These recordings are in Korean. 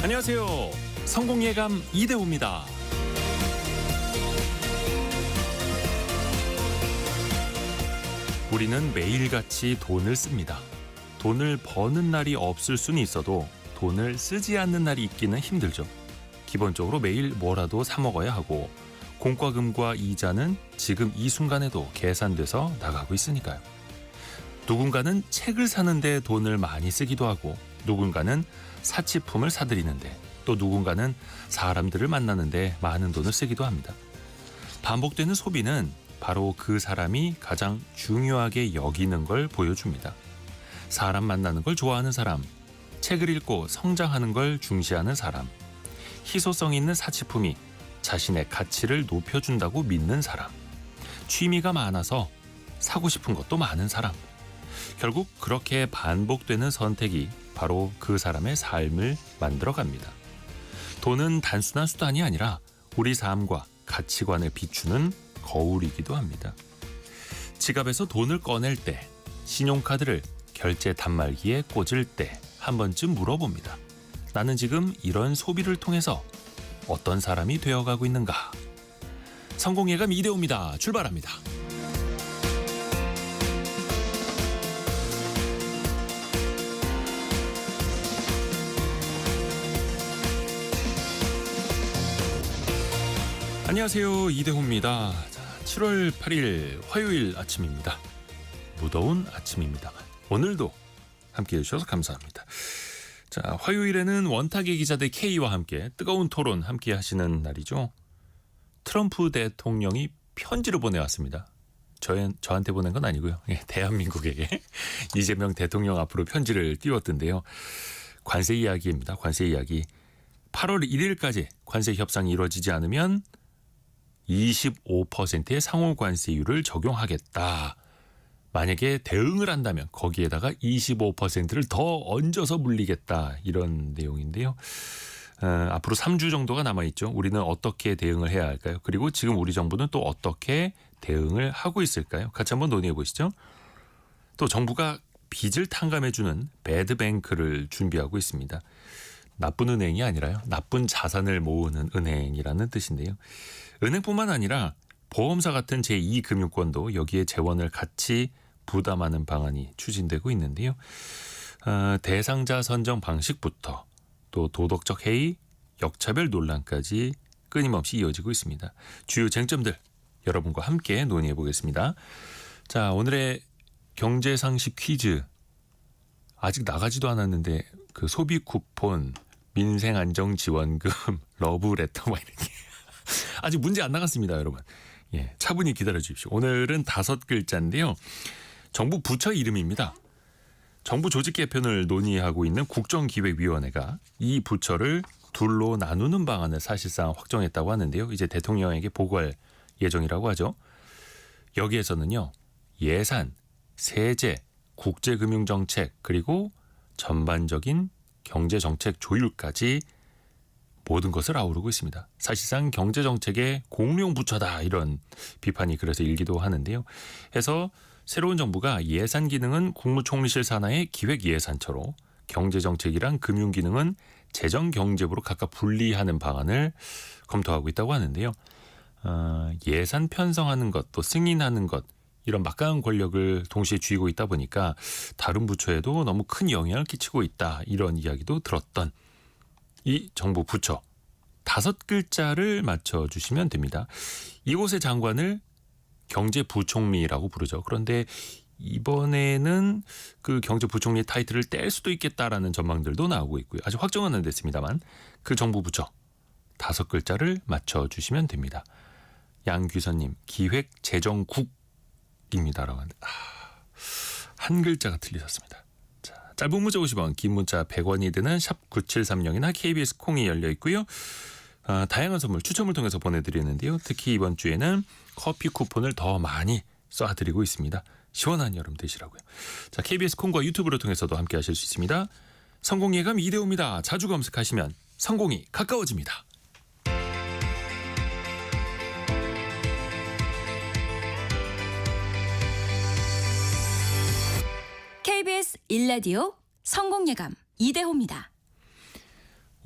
안녕하세요. 성공예감 이대호입니다. 우리는 매일같이 돈을 씁니다. 돈을 버는 날이 없을 수는 있어도 돈을 쓰지 않는 날이 있기는 힘들죠. 기본적으로 매일 뭐라도 사 먹어야 하고 공과금과 이자는 지금 이 순간에도 계산돼서 나가고 있으니까요. 누군가는 책을 사는데 돈을 많이 쓰기도 하고 누군가는 사치품을 사들이는데 또 누군가는 사람들을 만나는데 많은 돈을 쓰기도 합니다. 반복되는 소비는 바로 그 사람이 가장 중요하게 여기는 걸 보여줍니다. 사람 만나는 걸 좋아하는 사람, 책을 읽고 성장하는 걸 중시하는 사람, 희소성 있는 사치품이 자신의 가치를 높여준다고 믿는 사람, 취미가 많아서 사고 싶은 것도 많은 사람. 결국 그렇게 반복되는 선택이 바로 그 사람의 삶을 만들어갑니다. 돈은 단순한 수단이 아니라 우리 삶과 가치관을 비추는 거울이기도 합니다. 지갑에서 돈을 꺼낼 때, 신용카드를 결제 단말기에 꽂을 때 한 번쯤 물어봅니다. 나는 지금 이런 소비를 통해서 어떤 사람이 되어가고 있는가? 성공예감 이대호입니다. 출발합니다. 안녕하세요. 이대호입니다. 7월 8일 화요일 아침입니다. 무더운 아침입니다만 오늘도 함께해 주셔서 감사합니다. 자, 화요일에는 원탁의 기자들 K와 함께 뜨거운 토론 함께 하시는 날이죠. 트럼프 대통령이 편지를 보내왔습니다. 저한테 보낸 건 아니고요. 대한민국에게 이재명 대통령 앞으로 편지를 띄웠던데요. 관세 이야기입니다. 관세 이야기. 8월 1일까지 관세 협상이 이루어지지 않으면 25%의 상호관세율을 적용하겠다. 만약에 대응을 한다면 거기에다가 25%를 더 얹어서 물리겠다. 이런 내용인데요. 앞으로 3주 정도가 남아있죠. 우리는 어떻게 대응을 해야 할까요? 그리고 지금 우리 정부는 또 어떻게 대응을 하고 있을까요? 같이 한번 논의해 보시죠. 또 정부가 빚을 탕감해주는 배드뱅크를 준비하고 있습니다. 나쁜 은행이 아니라요. 나쁜 자산을 모으는 은행이라는 뜻인데요. 은행뿐만 아니라 보험사 같은 제2금융권도 여기에 재원을 같이 부담하는 방안이 추진되고 있는데요. 대상자 선정 방식부터 또 도덕적 해이, 역차별 논란까지 끊임없이 이어지고 있습니다. 주요 쟁점들 여러분과 함께 논의해 보겠습니다. 자, 오늘의 경제상식 퀴즈 아직 나가지도 않았는데 그 소비 쿠폰, 민생안정지원금, 러브레터 막 이렇게 아직 문제 안 나갔습니다, 여러분. 예, 차분히 기다려 주십시오. 오늘은 5글자인데요. 정부 부처 이름입니다. 정부 조직 개편을 논의하고 있는 국정기획위원회가 이 부처를 둘로 나누는 방안을 사실상 확정했다고 하는데요. 이제 대통령에게 보고할 예정이라고 하죠. 여기에서는요. 예산, 세제, 국제금융정책 그리고 전반적인 경제정책 조율까지 모든 것을 아우르고 있습니다. 사실상 경제정책의 공룡부처다 이런 비판이 그래서 일기도 하는데요. 해서 새로운 정부가 예산 기능은 국무총리실 산하의 기획예산처로 경제정책이랑 금융기능은 재정경제부로 각각 분리하는 방안을 검토하고 있다고 하는데요. 예산 편성하는 것 또 승인하는 것 이런 막강한 권력을 동시에 쥐고 있다 보니까 다른 부처에도 너무 큰 영향을 끼치고 있다 이런 이야기도 들었던 이 정부 부처 5글자를 맞춰주시면 됩니다. 이곳의 장관을 경제부총리라고 부르죠. 그런데 이번에는 그 경제부총리 타이틀을 뗄 수도 있겠다라는 전망들도 나오고 있고요. 아직 확정은 안 됐습니다만 그 정부 부처 5글자를 맞춰주시면 됩니다. 양규선님 기획재정국입니다라고 하는데 한 글자가 틀리셨습니다. 짧은 문자 50원, 긴 문자 100원이 드는 샵 9730이나 KBS 콩이 열려 있고요. 다양한 선물 추첨을 통해서 보내드리는데요. 특히 이번 주에는 커피 쿠폰을 더 많이 쏴드리고 있습니다. 시원한 여름 되시라고요. 자, KBS 콩과 유튜브를 통해서도 함께 하실 수 있습니다. 성공예감 이대호입니다. 자주 검색하시면 성공이 가까워집니다. KBS 1라디오 성공예감 이대호입니다.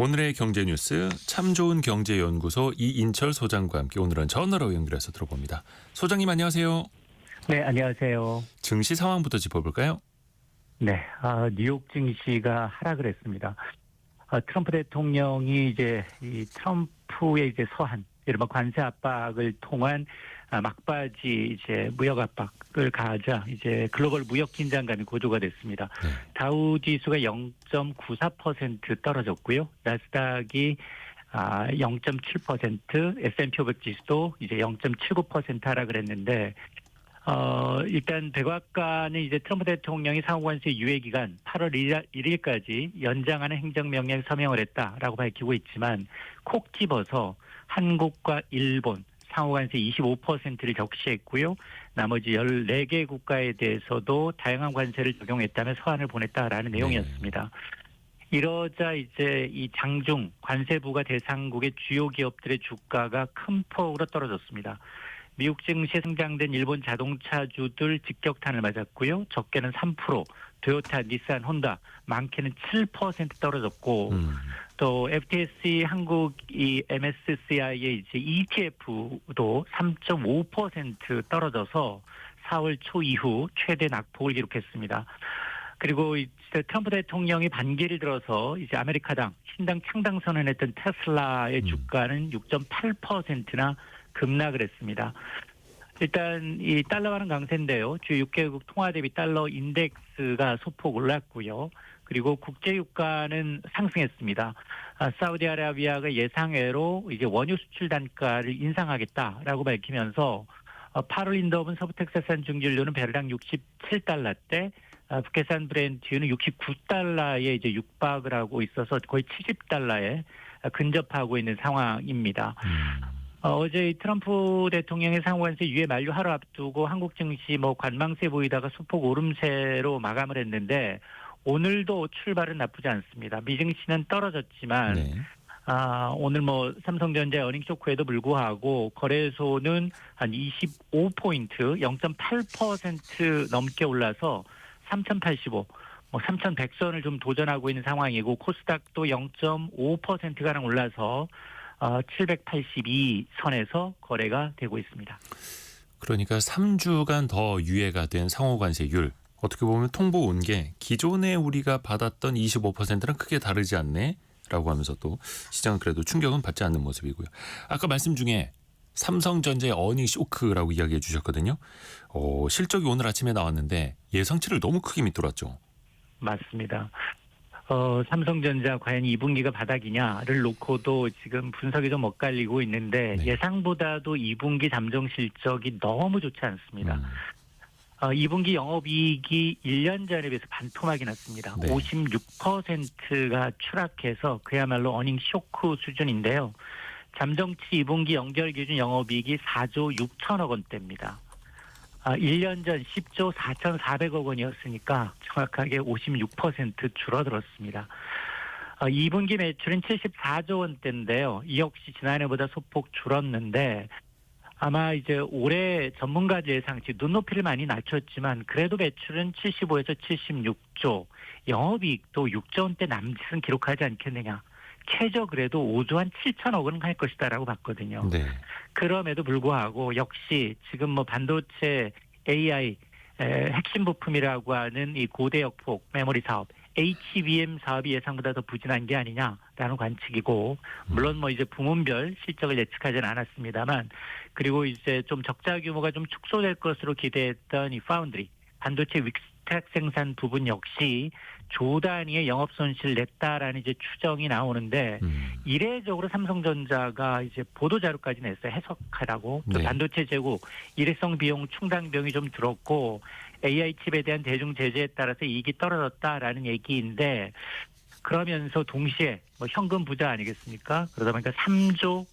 오늘의 경제 뉴스 참 좋은 경제연구소 이인철 소장과 함께 오늘은 전화로 연결해서 들어봅니다. 소장님 안녕하세요. 네, 안녕하세요. 증시 상황부터 짚어볼까요? 네, 뉴욕 증시가 하락을 했습니다. 트럼프 대통령이 이제 이 트럼프의 이제 서한, 이른바 관세 압박을 통한 막바지 이제 무역 압박을 가하자 이제 글로벌 무역 긴장감이 고조가 됐습니다. 네. 다우 지수가 0.94% 떨어졌고요. 나스닥이 0.7%, S&P 500 지수도 이제 0.79% 하락을 했는데 일단 백악관은 이제 트럼프 대통령이 상호관세 유예 기간 8월 1일까지 연장하는 행정명령 서명을 했다라고 밝히고 있지만 콕 집어서 한국과 일본 상호관세 25%를 적시했고요. 나머지 14개 국가에 대해서도 다양한 관세를 적용했다며 서한을 보냈다라는 내용이었습니다. 이러자 이제 이 장중 관세 부과 대상국의 주요 기업들의 주가가 큰 폭으로 떨어졌습니다. 미국 증시에 상장된 일본 자동차주들 직격탄을 맞았고요. 적게는 3%, 토요타, 닛산, 혼다, 많게는 7% 떨어졌고 또 FTSE 한국 이 MSCI의 이제 ETF도 3.5% 떨어져서 4월 초 이후 최대 낙폭을 기록했습니다. 그리고 이제 트럼프 대통령이 반기를 들어서 이제 아메리카당 신당 창당 선언했던 테슬라의 주가는 6.8%나 급락을 했습니다. 일단 이 달러와는 강세인데요. 주요 6개국 통화 대비 달러 인덱스가 소폭 올랐고요. 그리고 국제 유가는 상승했습니다. 사우디아라비아가 예상외로 이제 원유 수출 단가를 인상하겠다라고 밝히면서 8월 인더분 서부 텍사스산 중진료는 배럴당 67달러대, 북해산 브렌트유는 69달러에 이제 육박을 하고 있어서 거의 70달러에 근접하고 있는 상황입니다. 어제 트럼프 대통령의 상호관세 유예 만료 하루 앞두고 한국 증시 관망세 보이다가 소폭 오름세로 마감을 했는데 오늘도 출발은 나쁘지 않습니다. 미증시는 떨어졌지만 네. 오늘 삼성전자 어닝 쇼크에도 불구하고 거래소는 한 25포인트 0.8% 넘게 올라서 3,085, 3,100선을 좀 도전하고 있는 상황이고 코스닥도 0.5%가량 올라서 782선에서 거래가 되고 있습니다. 그러니까 3주간 더 유예가 된 상호관세율. 어떻게 보면 통보 온 게 기존에 우리가 받았던 25%랑 크게 다르지 않네? 라고 하면서 또 시장은 그래도 충격은 받지 않는 모습이고요. 아까 말씀 중에 삼성전자의 어닝 쇼크라고 이야기해 주셨거든요. 실적이 오늘 아침에 나왔는데 예상치를 너무 크게 밑돌았죠. 맞습니다. 삼성전자 과연 2분기가 바닥이냐를 놓고도 지금 분석이 좀 엇갈리고 있는데 네. 예상보다도 2분기 잠정 실적이 너무 좋지 않습니다. 2분기 영업이익이 1년 전에 비해서 반토막이 났습니다. 네. 56%가 추락해서 그야말로 어닝 쇼크 수준인데요. 잠정치 2분기 연결 기준 영업이익이 4조 6천억 원대입니다. 1년 전 10조 4,400억 원이었으니까 정확하게 56% 줄어들었습니다. 2분기 매출은 74조 원대인데요. 이 역시 지난해보다 소폭 줄었는데 아마 이제 올해 전문가들 예상치 눈높이를 많이 낮췄지만 그래도 매출은 75에서 76조, 영업이익도 6조 원대 남짓은 기록하지 않겠느냐. 최저 그래도 5조 한 7천억 원은 할 것이다라고 봤거든요. 네. 그럼에도 불구하고 역시 지금 반도체 AI 핵심 부품이라고 하는 이 고대역폭 메모리 사업 HBM 사업이 예상보다 더 부진한 게 아니냐라는 관측이고 물론 이제 부문별 실적을 예측하지는 않았습니다만 그리고 이제 좀 적자 규모가 좀 축소될 것으로 기대했던 이 파운드리 반도체 윅스택 생산 부분 역시 조 단위의 영업 손실을 냈다라는 이제 추정이 나오는데 이례적으로 삼성전자가 이제 보도 자료까지 냈어요. 해석하라고. 네. 반도체 재고 일회성 비용 충당 비용이 좀 들었고 AI 칩에 대한 대중 제재에 따라서 이익이 떨어졌다라는 얘기인데 그러면서 동시에 현금 부자 아니겠습니까? 그러다 보니까 3조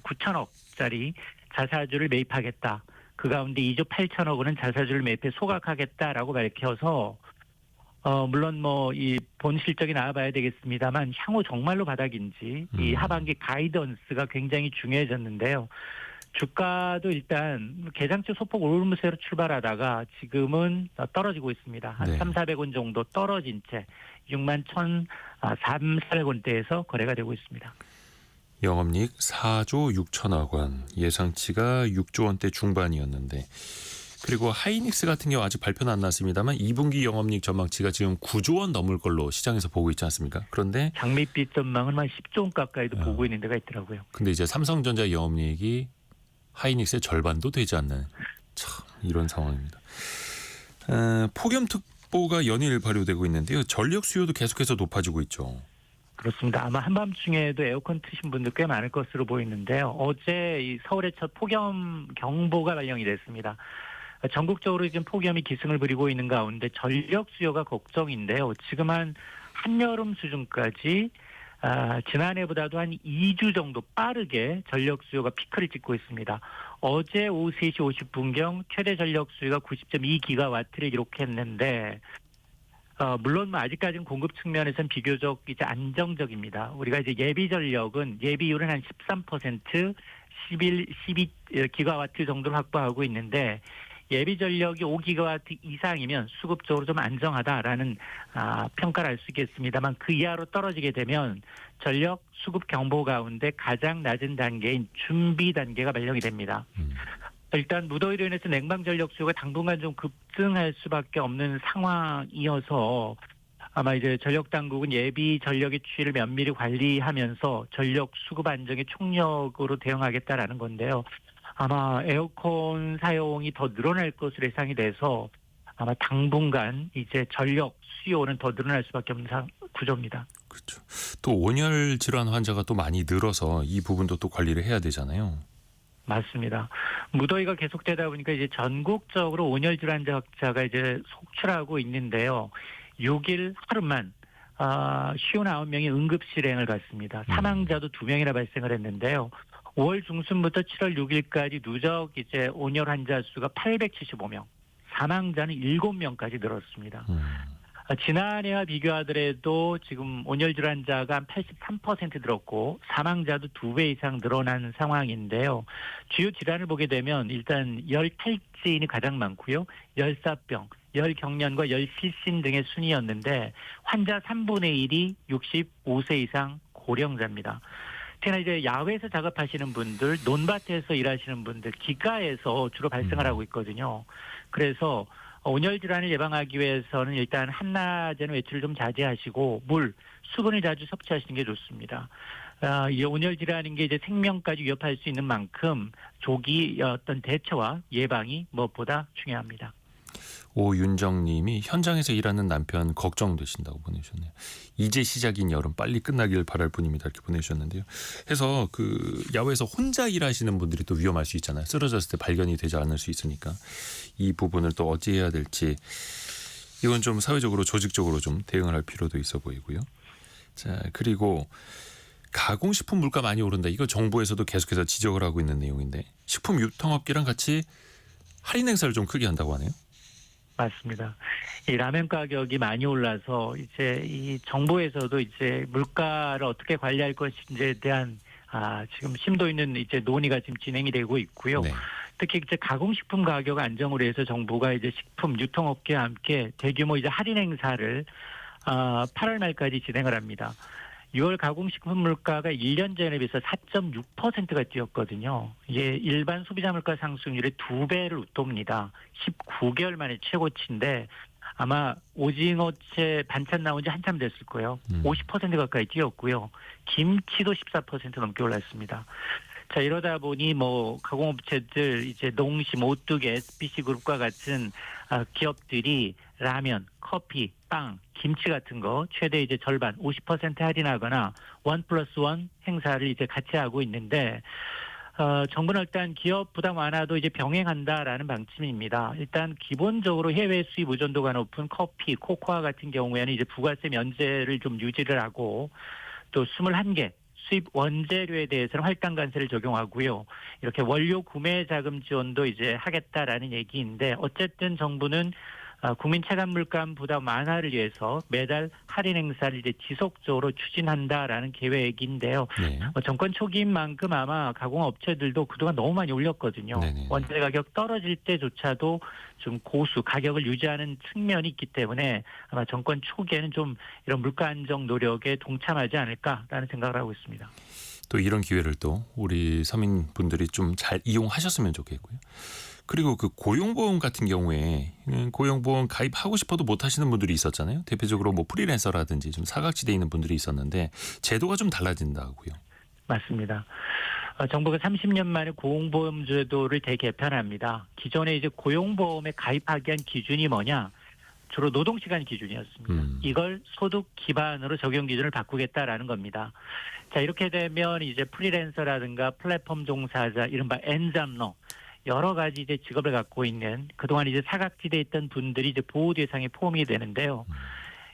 9천억짜리 자사주를 매입하겠다. 그 가운데 2조 8천억 원은 자사주를 매입해 소각하겠다라고 밝혀서 물론 이 본 실적이 나와봐야 되겠습니다만 향후 정말로 바닥인지 이 하반기 가이던스가 굉장히 중요해졌는데요. 주가도 일단 개장주 소폭 오르면서 출발하다가 지금은 떨어지고 있습니다. 한 네. 3,400원 정도 떨어진 채 61,400원대에서 거래가 되고 있습니다. 영업이익 4조 6천억 원, 예상치가 6조 원대 중반이었는데, 그리고 하이닉스 같은 경우 아직 발표는 안 났습니다만 2분기 영업이익 전망치가 지금 9조 원 넘을 걸로 시장에서 보고 있지 않습니까? 그런데 장밋빛 전망은 한 10조 원 가까이도 보고 있는 데가 있더라고요. 근데 이제 삼성전자 영업이익이 하이닉스의 절반도 되지 않는 참 이런 상황입니다. 폭염특보가 연일 발효되고 있는데요. 전력 수요도 계속해서 높아지고 있죠. 그렇습니다. 아마 한밤중에도 에어컨 트신 분들 꽤 많을 것으로 보이는데요. 어제 이 서울의 첫 폭염 경보가 발령이 됐습니다. 전국적으로 지금 폭염이 기승을 부리고 있는 가운데 전력 수요가 걱정인데요. 지금 한 한여름 수준까지 지난해보다도 한 2주 정도 빠르게 전력 수요가 피크를 찍고 있습니다. 어제 오후 3시 50분경 최대 전력 수요가 90.2기가와트를 기록했는데 물론 아직까지는 공급 측면에서는 비교적 이제 안정적입니다. 우리가 이제 예비 전력은 예비율은 한 13%, 12기가와트 정도를 확보하고 있는데 예비 전력이 5기가와트 이상이면 수급적으로 좀 안정하다라는 평가를 할 수 있겠습니다만 그 이하로 떨어지게 되면 전력 수급 경보 가운데 가장 낮은 단계인 준비 단계가 발령이 됩니다. 일단 무더위로 인해서 냉방 전력 수요가 당분간 좀 급증할 수밖에 없는 상황이어서 아마 이제 전력 당국은 예비 전력의 추이를 면밀히 관리하면서 전력 수급 안정에 총력으로 대응하겠다라는 건데요. 아마 에어컨 사용이 더 늘어날 것으로 예상이 돼서 아마 당분간 이제 전력 수요는 더 늘어날 수밖에 없는 구조입니다. 그렇죠. 또 온열 질환 환자가 또 많이 늘어서 이 부분도 또 관리를 해야 되잖아요. 맞습니다. 무더위가 계속되다 보니까 이제 전국적으로 온열 질환 환자가 이제 속출하고 있는데요. 6일 하루만 59명이 응급실행을 갔습니다. 사망자도 2명이나 발생을 했는데요. 5월 중순부터 7월 6일까지 누적 이제 온열 환자 수가 875명, 사망자는 7명까지 늘었습니다. 지난해와 비교하더라도 지금 온열 질환자가 한 83% 늘었고 사망자도 2배 이상 늘어난 상황인데요. 주요 질환을 보게 되면 일단 열 탈진이 가장 많고요. 열사병, 열경련과 열실신 등의 순이었는데 환자 3분의 1이 65세 이상 고령자입니다. 특히나 이제 야외에서 작업하시는 분들, 논밭에서 일하시는 분들, 기가에서 주로 발생을 하고 있거든요. 그래서 온열 질환을 예방하기 위해서는 일단 한낮에는 외출을 좀 자제하시고 수분을 자주 섭취하시는 게 좋습니다. 이 온열 질환인 게 이제 생명까지 위협할 수 있는 만큼 조기 어떤 대처와 예방이 무엇보다 중요합니다. 오윤정님이 현장에서 일하는 남편 걱정되신다고 보내주셨네요. 이제 시작인 여름 빨리 끝나길 바랄 뿐입니다. 이렇게 보내주셨는데요. 해서 그 야외에서 혼자 일하시는 분들이 또 위험할 수 있잖아요. 쓰러졌을 때 발견이 되지 않을 수 있으니까 이 부분을 또 어찌 해야 될지 이건 좀 사회적으로 조직적으로 좀 대응을 할 필요도 있어 보이고요. 자, 그리고 가공식품 물가 많이 오른다. 이거 정부에서도 계속해서 지적을 하고 있는 내용인데 식품 유통업계랑 같이 할인 행사를 좀 크게 한다고 하네요. 맞습니다. 이 라면 가격이 많이 올라서 이제 이 정부에서도 이제 물가를 어떻게 관리할 것인지에 대한 지금 심도 있는 이제 논의가 지금 진행이 되고 있고요. 네. 특히 이제 가공식품 가격 안정을 위해서 정부가 이제 식품 유통업계와 함께 대규모 이제 할인 행사를 8월 말까지 진행을 합니다. 6월 가공식품 물가가 1년 전에 비해서 4.6%가 뛰었거든요. 이게 일반 소비자 물가 상승률의 2배를 웃돕니다. 19개월 만에 최고치인데 아마 오징어채 반찬 나온 지 한참 됐을 거예요. 50% 가까이 뛰었고요. 김치도 14% 넘게 올랐습니다. 자, 이러다 보니 가공업체들 이제 농심, 오뚜기, SBC 그룹과 같은 기업들이 라면, 커피, 빵, 김치 같은 거 최대 이제 절반 50% 할인하거나 1+1 행사를 이제 같이 하고 있는데 정부는 일단 기업 부담 완화도 이제 병행한다라는 방침입니다. 일단 기본적으로 해외 수입 의존도가 높은 커피, 코코아 같은 경우에는 이제 부가세 면제를 좀 유지를 하고 또 21개 수입 원재료에 대해서는 할당 관세를 적용하고요. 이렇게 원료 구매 자금 지원도 이제 하겠다라는 얘기인데 어쨌든 정부는 국민 체감 물가 부담 완화를 위해서 매달 할인 행사를 이제 지속적으로 추진한다라는 계획인데요. 네. 정권 초기인 만큼 아마 가공업 업체들도 그동안 너무 많이 올렸거든요. 네네. 원재 가격 떨어질 때조차도 좀 고수 가격을 유지하는 측면이 있기 때문에 아마 정권 초기에는 좀 이런 물가 안정 노력에 동참하지 않을까라는 생각을 하고 있습니다. 또 이런 기회를 또 우리 서민분들이 좀 잘 이용하셨으면 좋겠고요. 그리고 그 고용보험 같은 경우에 고용보험 가입하고 싶어도 못 하시는 분들이 있었잖아요. 대표적으로 뭐 프리랜서라든지 좀 사각지대에 있는 분들이 있었는데 제도가 좀 달라진다고요. 맞습니다. 정부가 30년 만에 고용보험 제도를 대개편합니다. 기존에 이제 고용보험에 가입하기 위한 기준이 뭐냐? 주로 노동시간 기준이었습니다. 이걸 소득 기반으로 적용 기준을 바꾸겠다라는 겁니다. 자, 이렇게 되면 이제 프리랜서라든가 플랫폼 종사자, 이른바 엔잡러, 여러 가지 이제 직업을 갖고 있는 그동안 이제 사각지대에 있던 분들이 이제 보호 대상에 포함이 되는데요.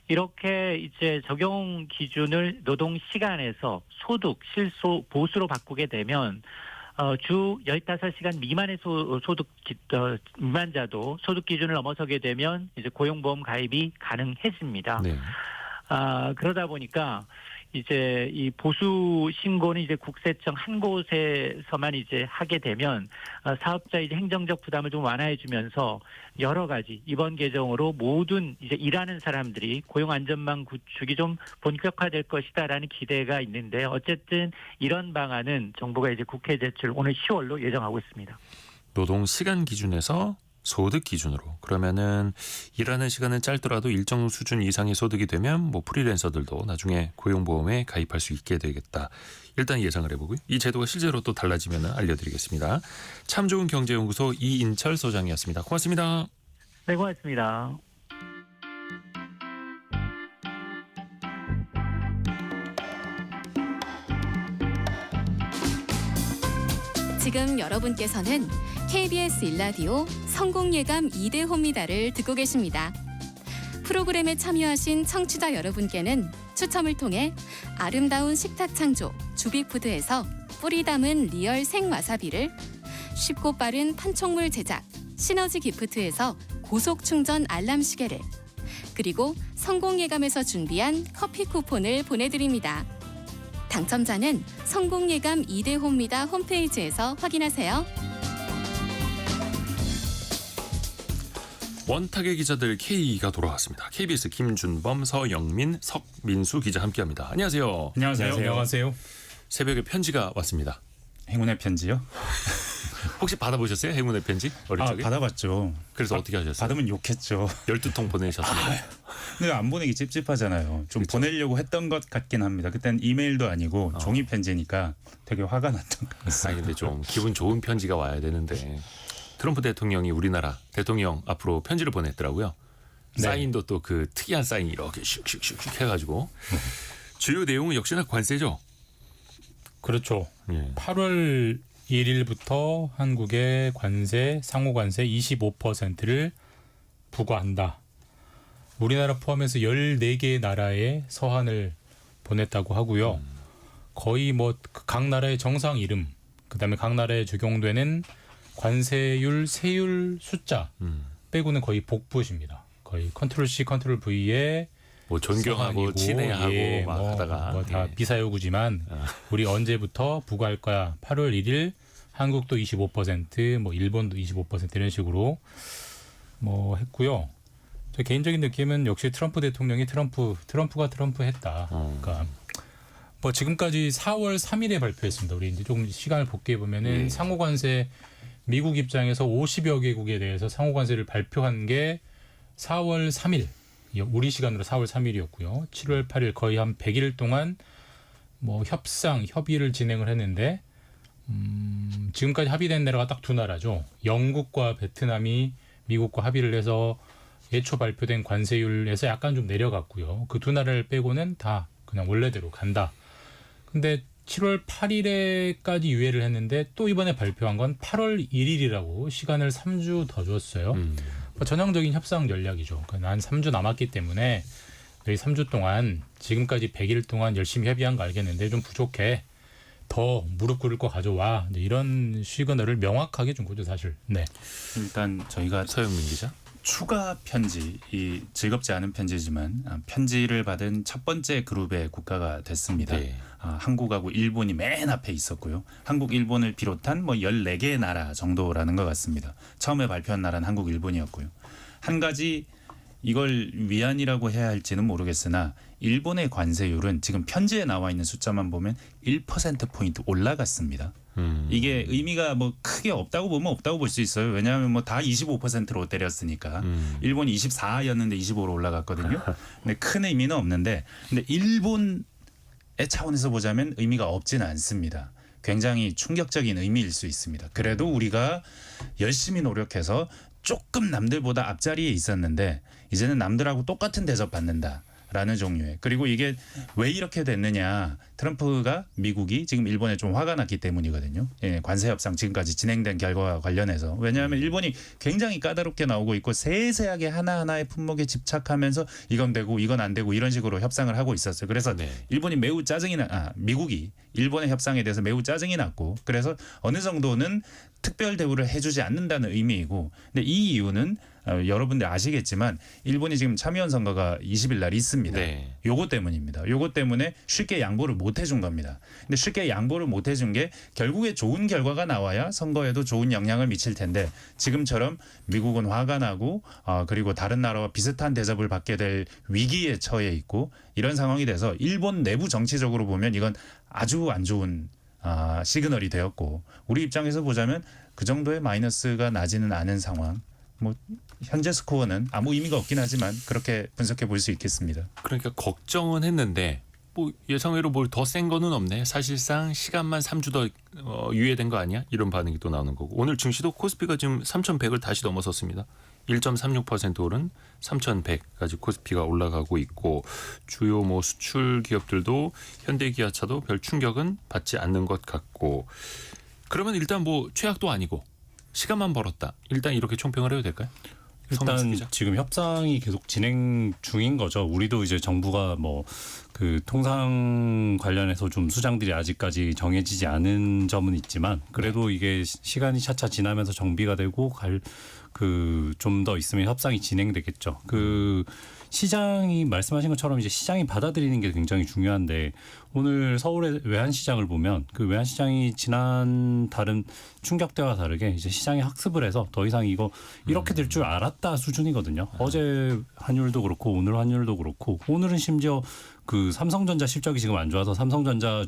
이렇게 이제 적용 기준을 노동 시간에서 소득, 실소, 보수로 바꾸게 되면 주 15시간 미만의 소득 미만자도 소득 기준을 넘어서게 되면 이제 고용보험 가입이 가능해집니다. 네. 그러다 보니까 이제 이 보수 신고는 이제 국세청 한 곳에서만 이제 하게 되면 사업자의 이제 행정적 부담을 좀 완화해 주면서 여러 가지 이번 개정으로 모든 이제 일하는 사람들이 고용 안전망 구축이 좀 본격화될 것이다라는 기대가 있는데 어쨌든 이런 방안은 정부가 이제 국회 제출 오늘 10월로 예정하고 있습니다. 노동 시간 기준에서 소득 기준으로 그러면은 일하는 시간은 짧더라도 일정 수준 이상의 소득이 되면 뭐 프리랜서들도 나중에 고용보험에 가입할 수 있게 되겠다. 일단 예상을 해보고요. 이 제도가 실제로 또 달라지면 알려드리겠습니다. 참 좋은 경제연구소 이인철 소장이었습니다. 고맙습니다. 네, 고맙습니다. 지금 여러분께서는 KBS 일라디오 성공예감 2대 홈미다를 듣고 계십니다. 프로그램에 참여하신 청취자 여러분께는 추첨을 통해 아름다운 식탁 창조 주비푸드에서 뿌리 담은 리얼 생와사비를, 쉽고 빠른 판촉물 제작 시너지 기프트에서 고속 충전 알람 시계를, 그리고 성공예감에서 준비한 커피 쿠폰을 보내드립니다. 당첨자는 성공예감 2대 홈미다 홈페이지에서 확인하세요. 원탁의 기자들 K가 돌아왔습니다. KBS 김준범, 서영민, 석민수 기자 함께합니다. 안녕하세요. 안녕하세요. 새벽에 편지가 왔습니다. 행운의 편지요? 혹시 받아보셨어요? 행운의 편지? 어릴 적에? 받아봤죠. 그래서 어떻게 하셨어요? 받으면 욕했죠. 12통 보내셨습니다. 근데 안 보내기 찝찝하잖아요. 좀 그렇죠. 보내려고 했던 것 같긴 합니다. 그땐 이메일도 아니고 종이 편지니까 되게 화가 났던 것 같아요. 아니 근데 좀 기분 좋은 편지가 와야 되는데 트럼프 대통령이 우리나라 대통령 앞으로 편지를 보냈더라고요. 네. 사인도 또 그 특이한 사인 이렇게 슉슉슉슉 해가지고 주요 내용은 역시나 관세죠. 그렇죠. 예. 8월 1일부터 한국의 관세, 상호관세 25%를 부과한다. 우리나라 포함해서 14개의 나라에 서한을 보냈다고 하고요. 거의 뭐 각 나라의 정상 이름, 그다음에 각 나라에 적용되는 관세율, 세율 숫자 빼고는 거의 복붙입니다. 거의 컨트롤 C, 컨트롤 V에 뭐 존경하고 친애하고 막 하다가 다 비사요구지만 우리 언제부터 부과할 거야? 8월 1일 한국도 25%, 뭐 일본도 25% 이런 식으로 뭐 했고요. 제 개인적인 느낌은 역시 트럼프 대통령이 트럼프가 트럼프했다. 그러니까 뭐 지금까지 4월 3일에 발표했습니다. 우리 이제 조금 시간을 복귀해 보면은 상호관세 미국 입장에서 50여 개국에 대해서 상호관세를 발표한 게 4월 3일. 우리 시간으로 4월 3일이었고요. 7월 8일 거의 한 100일 동안 뭐 협의를 진행을 했는데 지금까지 합의된 나라가 딱 두 나라죠. 영국과 베트남이 미국과 합의를 해서 예초 발표된 관세율에서 약간 좀 내려갔고요. 그 두 나라를 빼고는 다 그냥 원래대로 간다. 근데 7월 8일에까지 유예를 했는데 또 이번에 발표한 건 8월 1일이라고 시간을 3주 더 줬어요. 전형적인 협상 전략이죠. 그러니까 한 3주 남았기 때문에 너희 3주 동안 지금까지 100일 동안 열심히 협의한 거 알겠는데 좀 부족해. 더 무릎 꿇을 거 가져와. 이런 시그널을 명확하게 준 거죠, 사실. 네. 일단 저희가 서영민 기자. 추가 편지, 이 즐겁지 않은 편지지만 편지를 받은 첫 번째 그룹의 국가가 됐습니다. 네. 한국하고 일본이 맨 앞에 있었고요. 한국, 일본을 비롯한 뭐 14개의 나라 정도라는 것 같습니다. 처음에 발표한 나라는 한국, 일본이었고요. 한 가지 이걸 위안이라고 해야 할지는 모르겠으나 일본의 관세율은 지금 편지에 나와 있는 숫자만 보면 1%포인트 올라갔습니다. 이게 의미가 뭐 크게 없다고 보면 없다고 볼 수 있어요. 왜냐하면 뭐 다 25%로 때렸으니까. 일본이 24였는데 25로 올라갔거든요. 근데 큰 의미는 없는데, 근데 일본의 차원에서 보자면 의미가 없지는 않습니다. 굉장히 충격적인 의미일 수 있습니다. 그래도 우리가 열심히 노력해서 조금 남들보다 앞자리에 있었는데 이제는 남들하고 똑같은 대접 받는다. 라는 종류의. 그리고 이게 왜 이렇게 됐느냐. 트럼프가 미국이 지금 일본에 좀 화가 났기 때문이거든요. 예, 관세 협상 지금까지 진행된 결과와 관련해서. 왜냐하면 일본이 굉장히 까다롭게 나오고 있고 세세하게 하나하나의 품목에 집착하면서 이건 되고 이건 안 되고 이런 식으로 협상을 하고 있었어요. 그래서 네. 일본이 매우 짜증이 미국이 일본의 협상에 대해서 매우 짜증이 났고 그래서 어느 정도는 특별 대우를 해주지 않는다는 의미이고 근데 이 이유는 여러분들 아시겠지만 일본이 지금 참의원 선거가 20일 날 있습니다. 네. 요거 때문입니다. 요거 때문에 쉽게 양보를 못 해준 겁니다. 근데 쉽게 양보를 못 해준 게 결국에 좋은 결과가 나와야 선거에도 좋은 영향을 미칠 텐데 지금처럼 미국은 화가 나고 그리고 다른 나라와 비슷한 대접을 받게 될 위기에 처해 있고 이런 상황이 돼서 일본 내부 정치적으로 보면 이건 아주 안 좋은 시그널이 되었고 우리 입장에서 보자면 그 정도의 마이너스가 나지는 않은 상황. 뭐 현재 스코어는 아무 의미가 없긴 하지만 그렇게 분석해 볼 수 있겠습니다. 그러니까 걱정은 했는데 뭐 예상외로 뭘 더 센 거는 없네. 사실상 시간만 3주 더 유예된 거 아니야? 이런 반응이 또 나오는 거고. 오늘 증시도 코스피가 지금 3,100을 다시 넘어섰습니다. 1.36% 오른 3,100까지 코스피가 올라가고 있고 주요 뭐 수출 기업들도 현대기아차도 별 충격은 받지 않는 것 같고 그러면 일단 뭐 최악도 아니고 시간만 벌었다. 일단 이렇게 총평을 해도 될까요? 일단 지금 협상이 계속 진행 중인 거죠. 우리도 이제 정부가 뭐 그 통상 관련해서 좀 수장들이 아직까지 정해지지 않은 점은 있지만 그래도 이게 시간이 차차 지나면서 정비가 되고 좀 더 있으면 협상이 진행되겠죠. 시장이 말씀하신 것처럼 이제 시장이 받아들이는 게 굉장히 중요한데 오늘 서울의 외환시장을 보면 그 외환시장이 지난 다른 충격 때와 다르게 이제 시장이 학습을 해서 더 이상 이거 이렇게 될 줄 알았다 수준이거든요. 어제 환율도 그렇고 오늘 환율도 그렇고 오늘은 심지어 그 삼성전자 실적이 지금 안 좋아서 삼성전자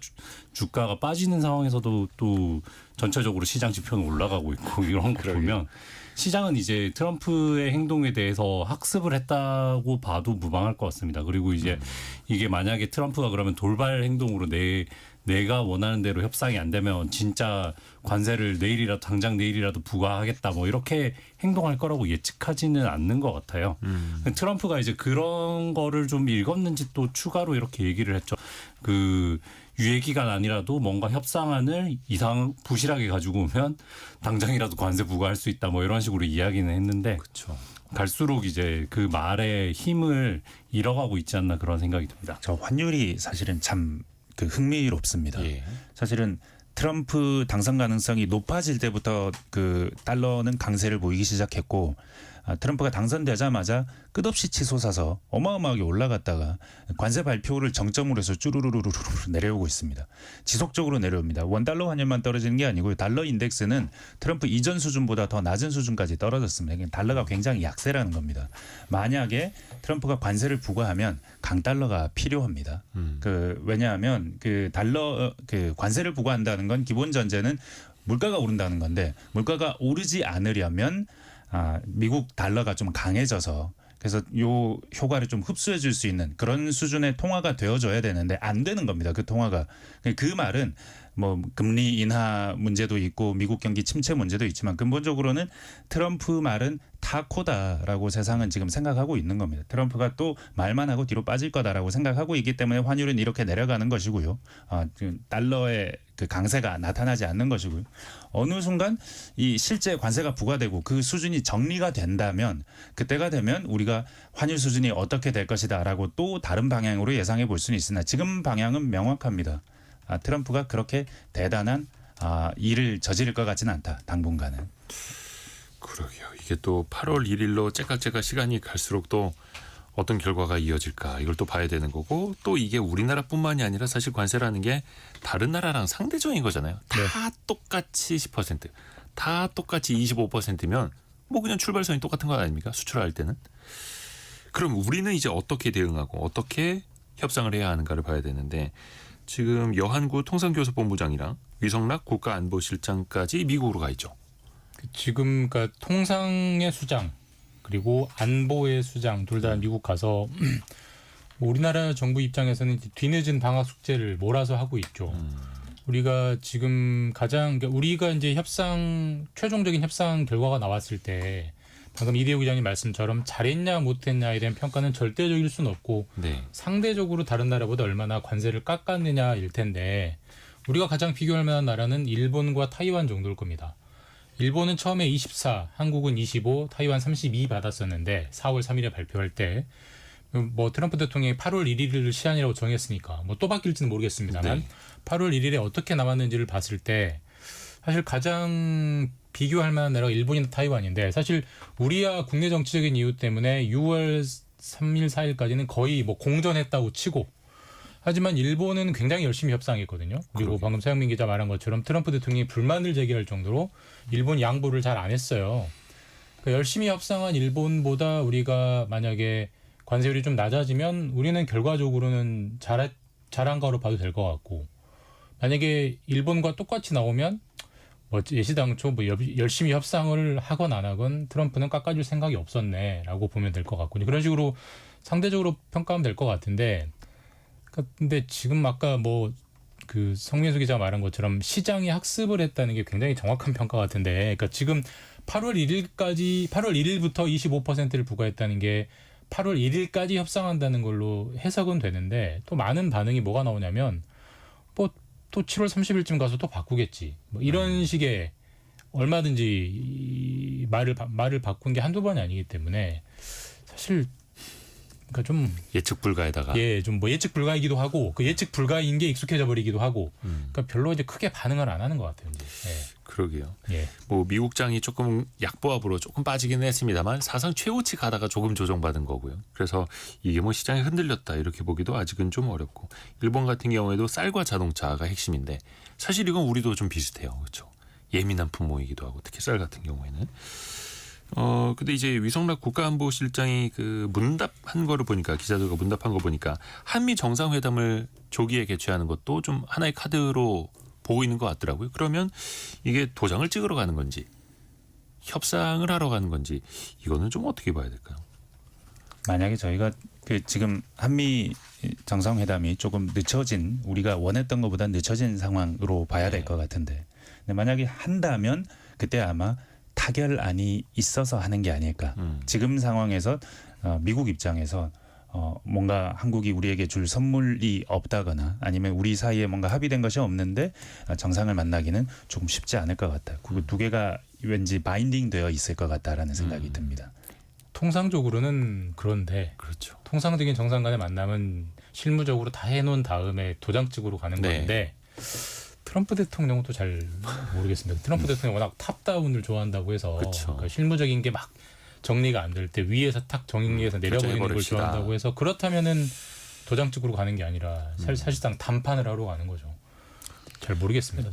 주가가 빠지는 상황에서도 또 전체적으로 시장 지표는 올라가고 있고 이런 거 보면 시장은 이제 트럼프의 행동에 대해서 학습을 했다고 봐도 무방할 것 같습니다. 그리고 이제 이게 만약에 트럼프가 그러면 돌발 행동으로 내가 원하는 대로 협상이 안 되면 진짜 관세를 당장 내일이라도 부과하겠다 뭐 이렇게 행동할 거라고 예측하지는 않는 것 같아요. 트럼프가 이제 그런 거를 좀 읽었는지 또 추가로 이렇게 얘기를 했죠. 유예 기간 아니라도 뭔가 협상안을 부실하게 가지고 오면 당장이라도 관세 부과할 수 있다 뭐 이런 식으로 이야기는 했는데 그렇죠. 갈수록 이제 그 말의 힘을 잃어가고 있지 않나 그런 생각이 듭니다. 저 환율이 사실은 참 흥미롭습니다. 예. 사실은 트럼프 당선 가능성이 높아질 때부터 그 달러는 강세를 보이기 시작했고 트럼프가 당선되자마자 끝없이 치솟아서 어마어마하게 올라갔다가 관세 발표를 정점으로 해서 쭈루루루루 내려오고 있습니다. 지속적으로 내려옵니다. 원달러 환율만 떨어지는 게 아니고 달러 인덱스는 트럼프 이전 수준보다 더 낮은 수준까지 떨어졌습니다. 달러가 굉장히 약세라는 겁니다. 만약에 트럼프가 관세를 부과하면 강달러가 필요합니다. 왜냐하면 관세를 부과한다는 건 기본 전제는 물가가 오른다는 건데 물가가 오르지 않으려면 미국 달러가 좀 강해져서 그래서 요 효과를 좀 흡수해 줄 수 있는 그런 수준의 통화가 되어줘야 되는데 안 되는 겁니다. 그 통화가. 그 말은 뭐 금리 인하 문제도 있고 미국 경기 침체 문제도 있지만 근본적으로는 트럼프 말은 타코다라고 세상은 지금 생각하고 있는 겁니다. 트럼프가 또 말만 하고 뒤로 빠질 거다라고 생각하고 있기 때문에 환율은 이렇게 내려가는 것이고요. 달러의 그 강세가 나타나지 않는 것이고요. 어느 순간 이 실제 관세가 부과되고 그 수준이 정리가 된다면 그때가 되면 우리가 환율 수준이 어떻게 될 것이다라고 또 다른 방향으로 예상해 볼 수는 있으나 지금 방향은 명확합니다. 트럼프가 그렇게 대단한 일을 저지를 것 같지는 않다. 당분간은. 그러게요. 이게 또 8월 1일로 째깍째깍 시간이 갈수록 또 어떤 결과가 이어질까 이걸 또 봐야 되는 거고 또 이게 우리나라뿐만이 아니라 사실 관세라는 게 다른 나라랑 상대적인 거잖아요. 다 똑같이 10%, 다 똑같이 25%면 뭐 그냥 출발선이 똑같은 거 아닙니까? 수출할 때는. 그럼 우리는 이제 어떻게 대응하고 어떻게 협상을 해야 하는가를 봐야 되는데 지금 여한구 통상교섭본부장이랑 위성락 국가안보실장까지 미국으로 가 있죠. 지금 그러니까 통상의 수장 그리고 안보의 수장 둘 다 미국 가서 뭐 우리나라 정부 입장에서는 뒤늦은 방학 숙제를 몰아서 하고 있죠. 우리가 지금 그러니까 우리가 이제 최종적인 협상 결과가 나왔을 때 방금 이대호 기자님 말씀처럼 잘했냐 못했냐에 대한 평가는 절대적일 수는 없고 네. 상대적으로 다른 나라보다 얼마나 관세를 깎았느냐일 텐데 우리가 가장 비교할 만한 나라는 일본과 타이완 정도일 겁니다. 일본은 처음에 24, 한국은 25, 타이완 32 받았었는데 4월 3일에 발표할 때 뭐 트럼프 대통령이 8월 1일을 시한이라고 정했으니까 뭐 또 바뀔지는 모르겠습니다만 네. 8월 1일에 어떻게 나왔는지를 봤을 때 사실 가장 비교할 만한 나라가 일본이나 타이완인데 사실 우리야 국내 정치적인 이유 때문에 6월 3일, 4일까지는 거의 뭐 공전했다고 치고 하지만 일본은 굉장히 열심히 협상했거든요. 그리고 방금 서영민 기자 말한 것처럼 트럼프 대통령이 불만을 제기할 정도로 일본 양보를 잘 안 했어요. 그러니까 열심히 협상한 일본보다 우리가 만약에 관세율이 좀 낮아지면 우리는 결과적으로는 잘한 거로 봐도 될 것 같고 만약에 일본과 똑같이 나오면 뭐 예시당초 뭐 열심히 협상을 하건 안 하건 트럼프는 깎아줄 생각이 없었네라고 보면 될 것 같고 그런 식으로 상대적으로 평가하면 될 것 같은데 근데 지금 아까 뭐 그 성민수 기자가 말한 것처럼 시장이 학습을 했다는 게 굉장히 정확한 평가 같은데 그러니까 지금 8월 1일부터 25%를 부과했다는 게 8월 1일까지 협상한다는 걸로 해석은 되는데 또 많은 반응이 뭐가 나오냐면 뭐 또 7월 30일쯤 가서 또 바꾸겠지. 뭐 이런 식의 얼마든지 말을 바꾼 게 한두 번이 아니기 때문에 사실 그러니까 좀 예측 불가에다가 좀 뭐 예측 불가이기도 하고 그 예측 불가인 게 익숙해져 버리기도 하고 그러니까 별로 이제 크게 반응을 안 하는 것 같아요. 이제. 그러게요. 예. 뭐 미국장이 조금 약보합으로 조금 빠지기는 했습니다만 사상 최고치 가다가 조금 조정받은 거고요. 그래서 이게 뭐 시장이 흔들렸다 이렇게 보기도 아직은 좀 어렵고 일본 같은 경우에도 쌀과 자동차가 핵심인데 사실 이건 우리도 좀 비슷해요. 그렇죠. 예민한 품목이기도 하고 특히 쌀 같은 경우에는. 근데 이제 위성락 국가안보실장이 그 문답한 거를 보니까 기자들과 문답한 거 보니까 한미 정상회담을 조기에 개최하는 것도 좀 하나의 카드로 보고 있는 것 같더라고요. 그러면 이게 도장을 찍으러 가는 건지 협상을 하러 가는 건지 이거는 좀 어떻게 봐야 될까요? 만약에 저희가 그 지금 한미 정상회담이 조금 늦춰진 우리가 원했던 것보다 늦춰진 상황으로 봐야 될 것 같은데 근데 만약에 한다면 그때 아마 타결안이 있어서 하는 게 아닐까. 지금 상황에서 미국 입장에서 뭔가 한국이 우리에게 줄 선물이 없다거나 아니면 우리 사이에 뭔가 합의된 것이 없는데 정상을 만나기는 조금 쉽지 않을 것 같다. 그 두 개가 왠지 바인딩 되어 있을 것 같다라는 생각이 듭니다. 통상적으로는 그런데 그렇죠. 통상적인 정상 간의 만남은 실무적으로 다 해놓은 다음에 도장 찍으로 가는 네. 건데 트럼프 대통령은 또 잘 모르겠습니다. 트럼프 대통령 워낙 탑다운을 좋아한다고 해서 그쵸. 그러니까 실무적인 게 막 정리가 안 될 때 위에서 탁 정리해서 내려버리는 걸 결정해버립시다. 좋아한다고 해서 그렇다면은 도장 찍으로 가는 게 아니라 사실상 담판을 하러 가는 거죠. 잘 모르겠습니다.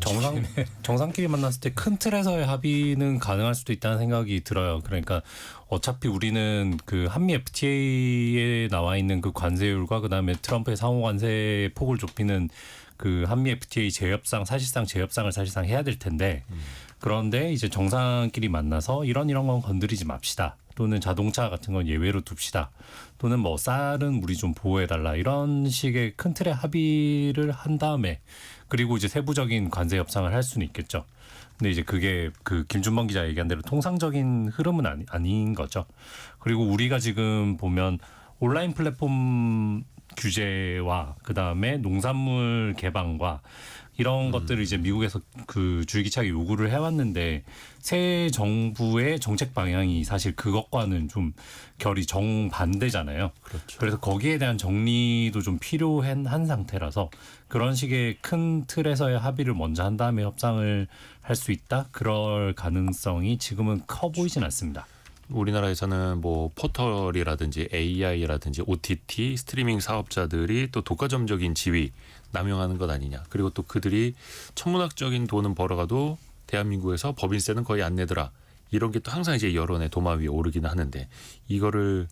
정상끼리 만났을 때 큰 틀에서의 합의는 가능할 수도 있다는 생각이 들어요. 그러니까 어차피 우리는 그 한미 FTA에 나와 있는 그 관세율과 그다음에 트럼프의 상호 관세 폭을 좁히는 그 한미 FTA 사실상 재협상을 사실상 해야 될 텐데 그런데 이제 정상끼리 만나서 이런 건 건드리지 맙시다. 또는 자동차 같은 건 예외로 둡시다. 또는 뭐 쌀은 우리 좀 보호해달라. 이런 식의 큰 틀의 합의를 한 다음에 그리고 이제 세부적인 관세 협상을 할 수는 있겠죠. 근데 이제 그게 그 김준범 기자 얘기한 대로 통상적인 흐름은 아닌 거죠. 그리고 우리가 지금 보면 온라인 플랫폼 규제와 그다음에 농산물 개방과 이런 것들을 이제 미국에서 그 줄기차게 요구를 해왔는데 새 정부의 정책 방향이 사실 그것과는 좀 결이 정반대잖아요. 그렇죠. 그래서 거기에 대한 정리도 좀 필요한 한 상태라서 그런 식의 큰 틀에서의 합의를 먼저 한 다음에 협상을 할 수 있다? 그럴 가능성이 지금은 커 보이진 않습니다. 우리나라에서는 뭐 포털이라든지 AI라든지 OTT 스트리밍 사업자들이 또 독과점적인 지위 남용하는 것 아니냐. 그리고 또 그들이 천문학적인 돈은 벌어가도 대한민국에서 법인세는 거의 안 내더라. 이런 게 또 항상 이제 여론의 도마 위에 오르기는 하는데 이거를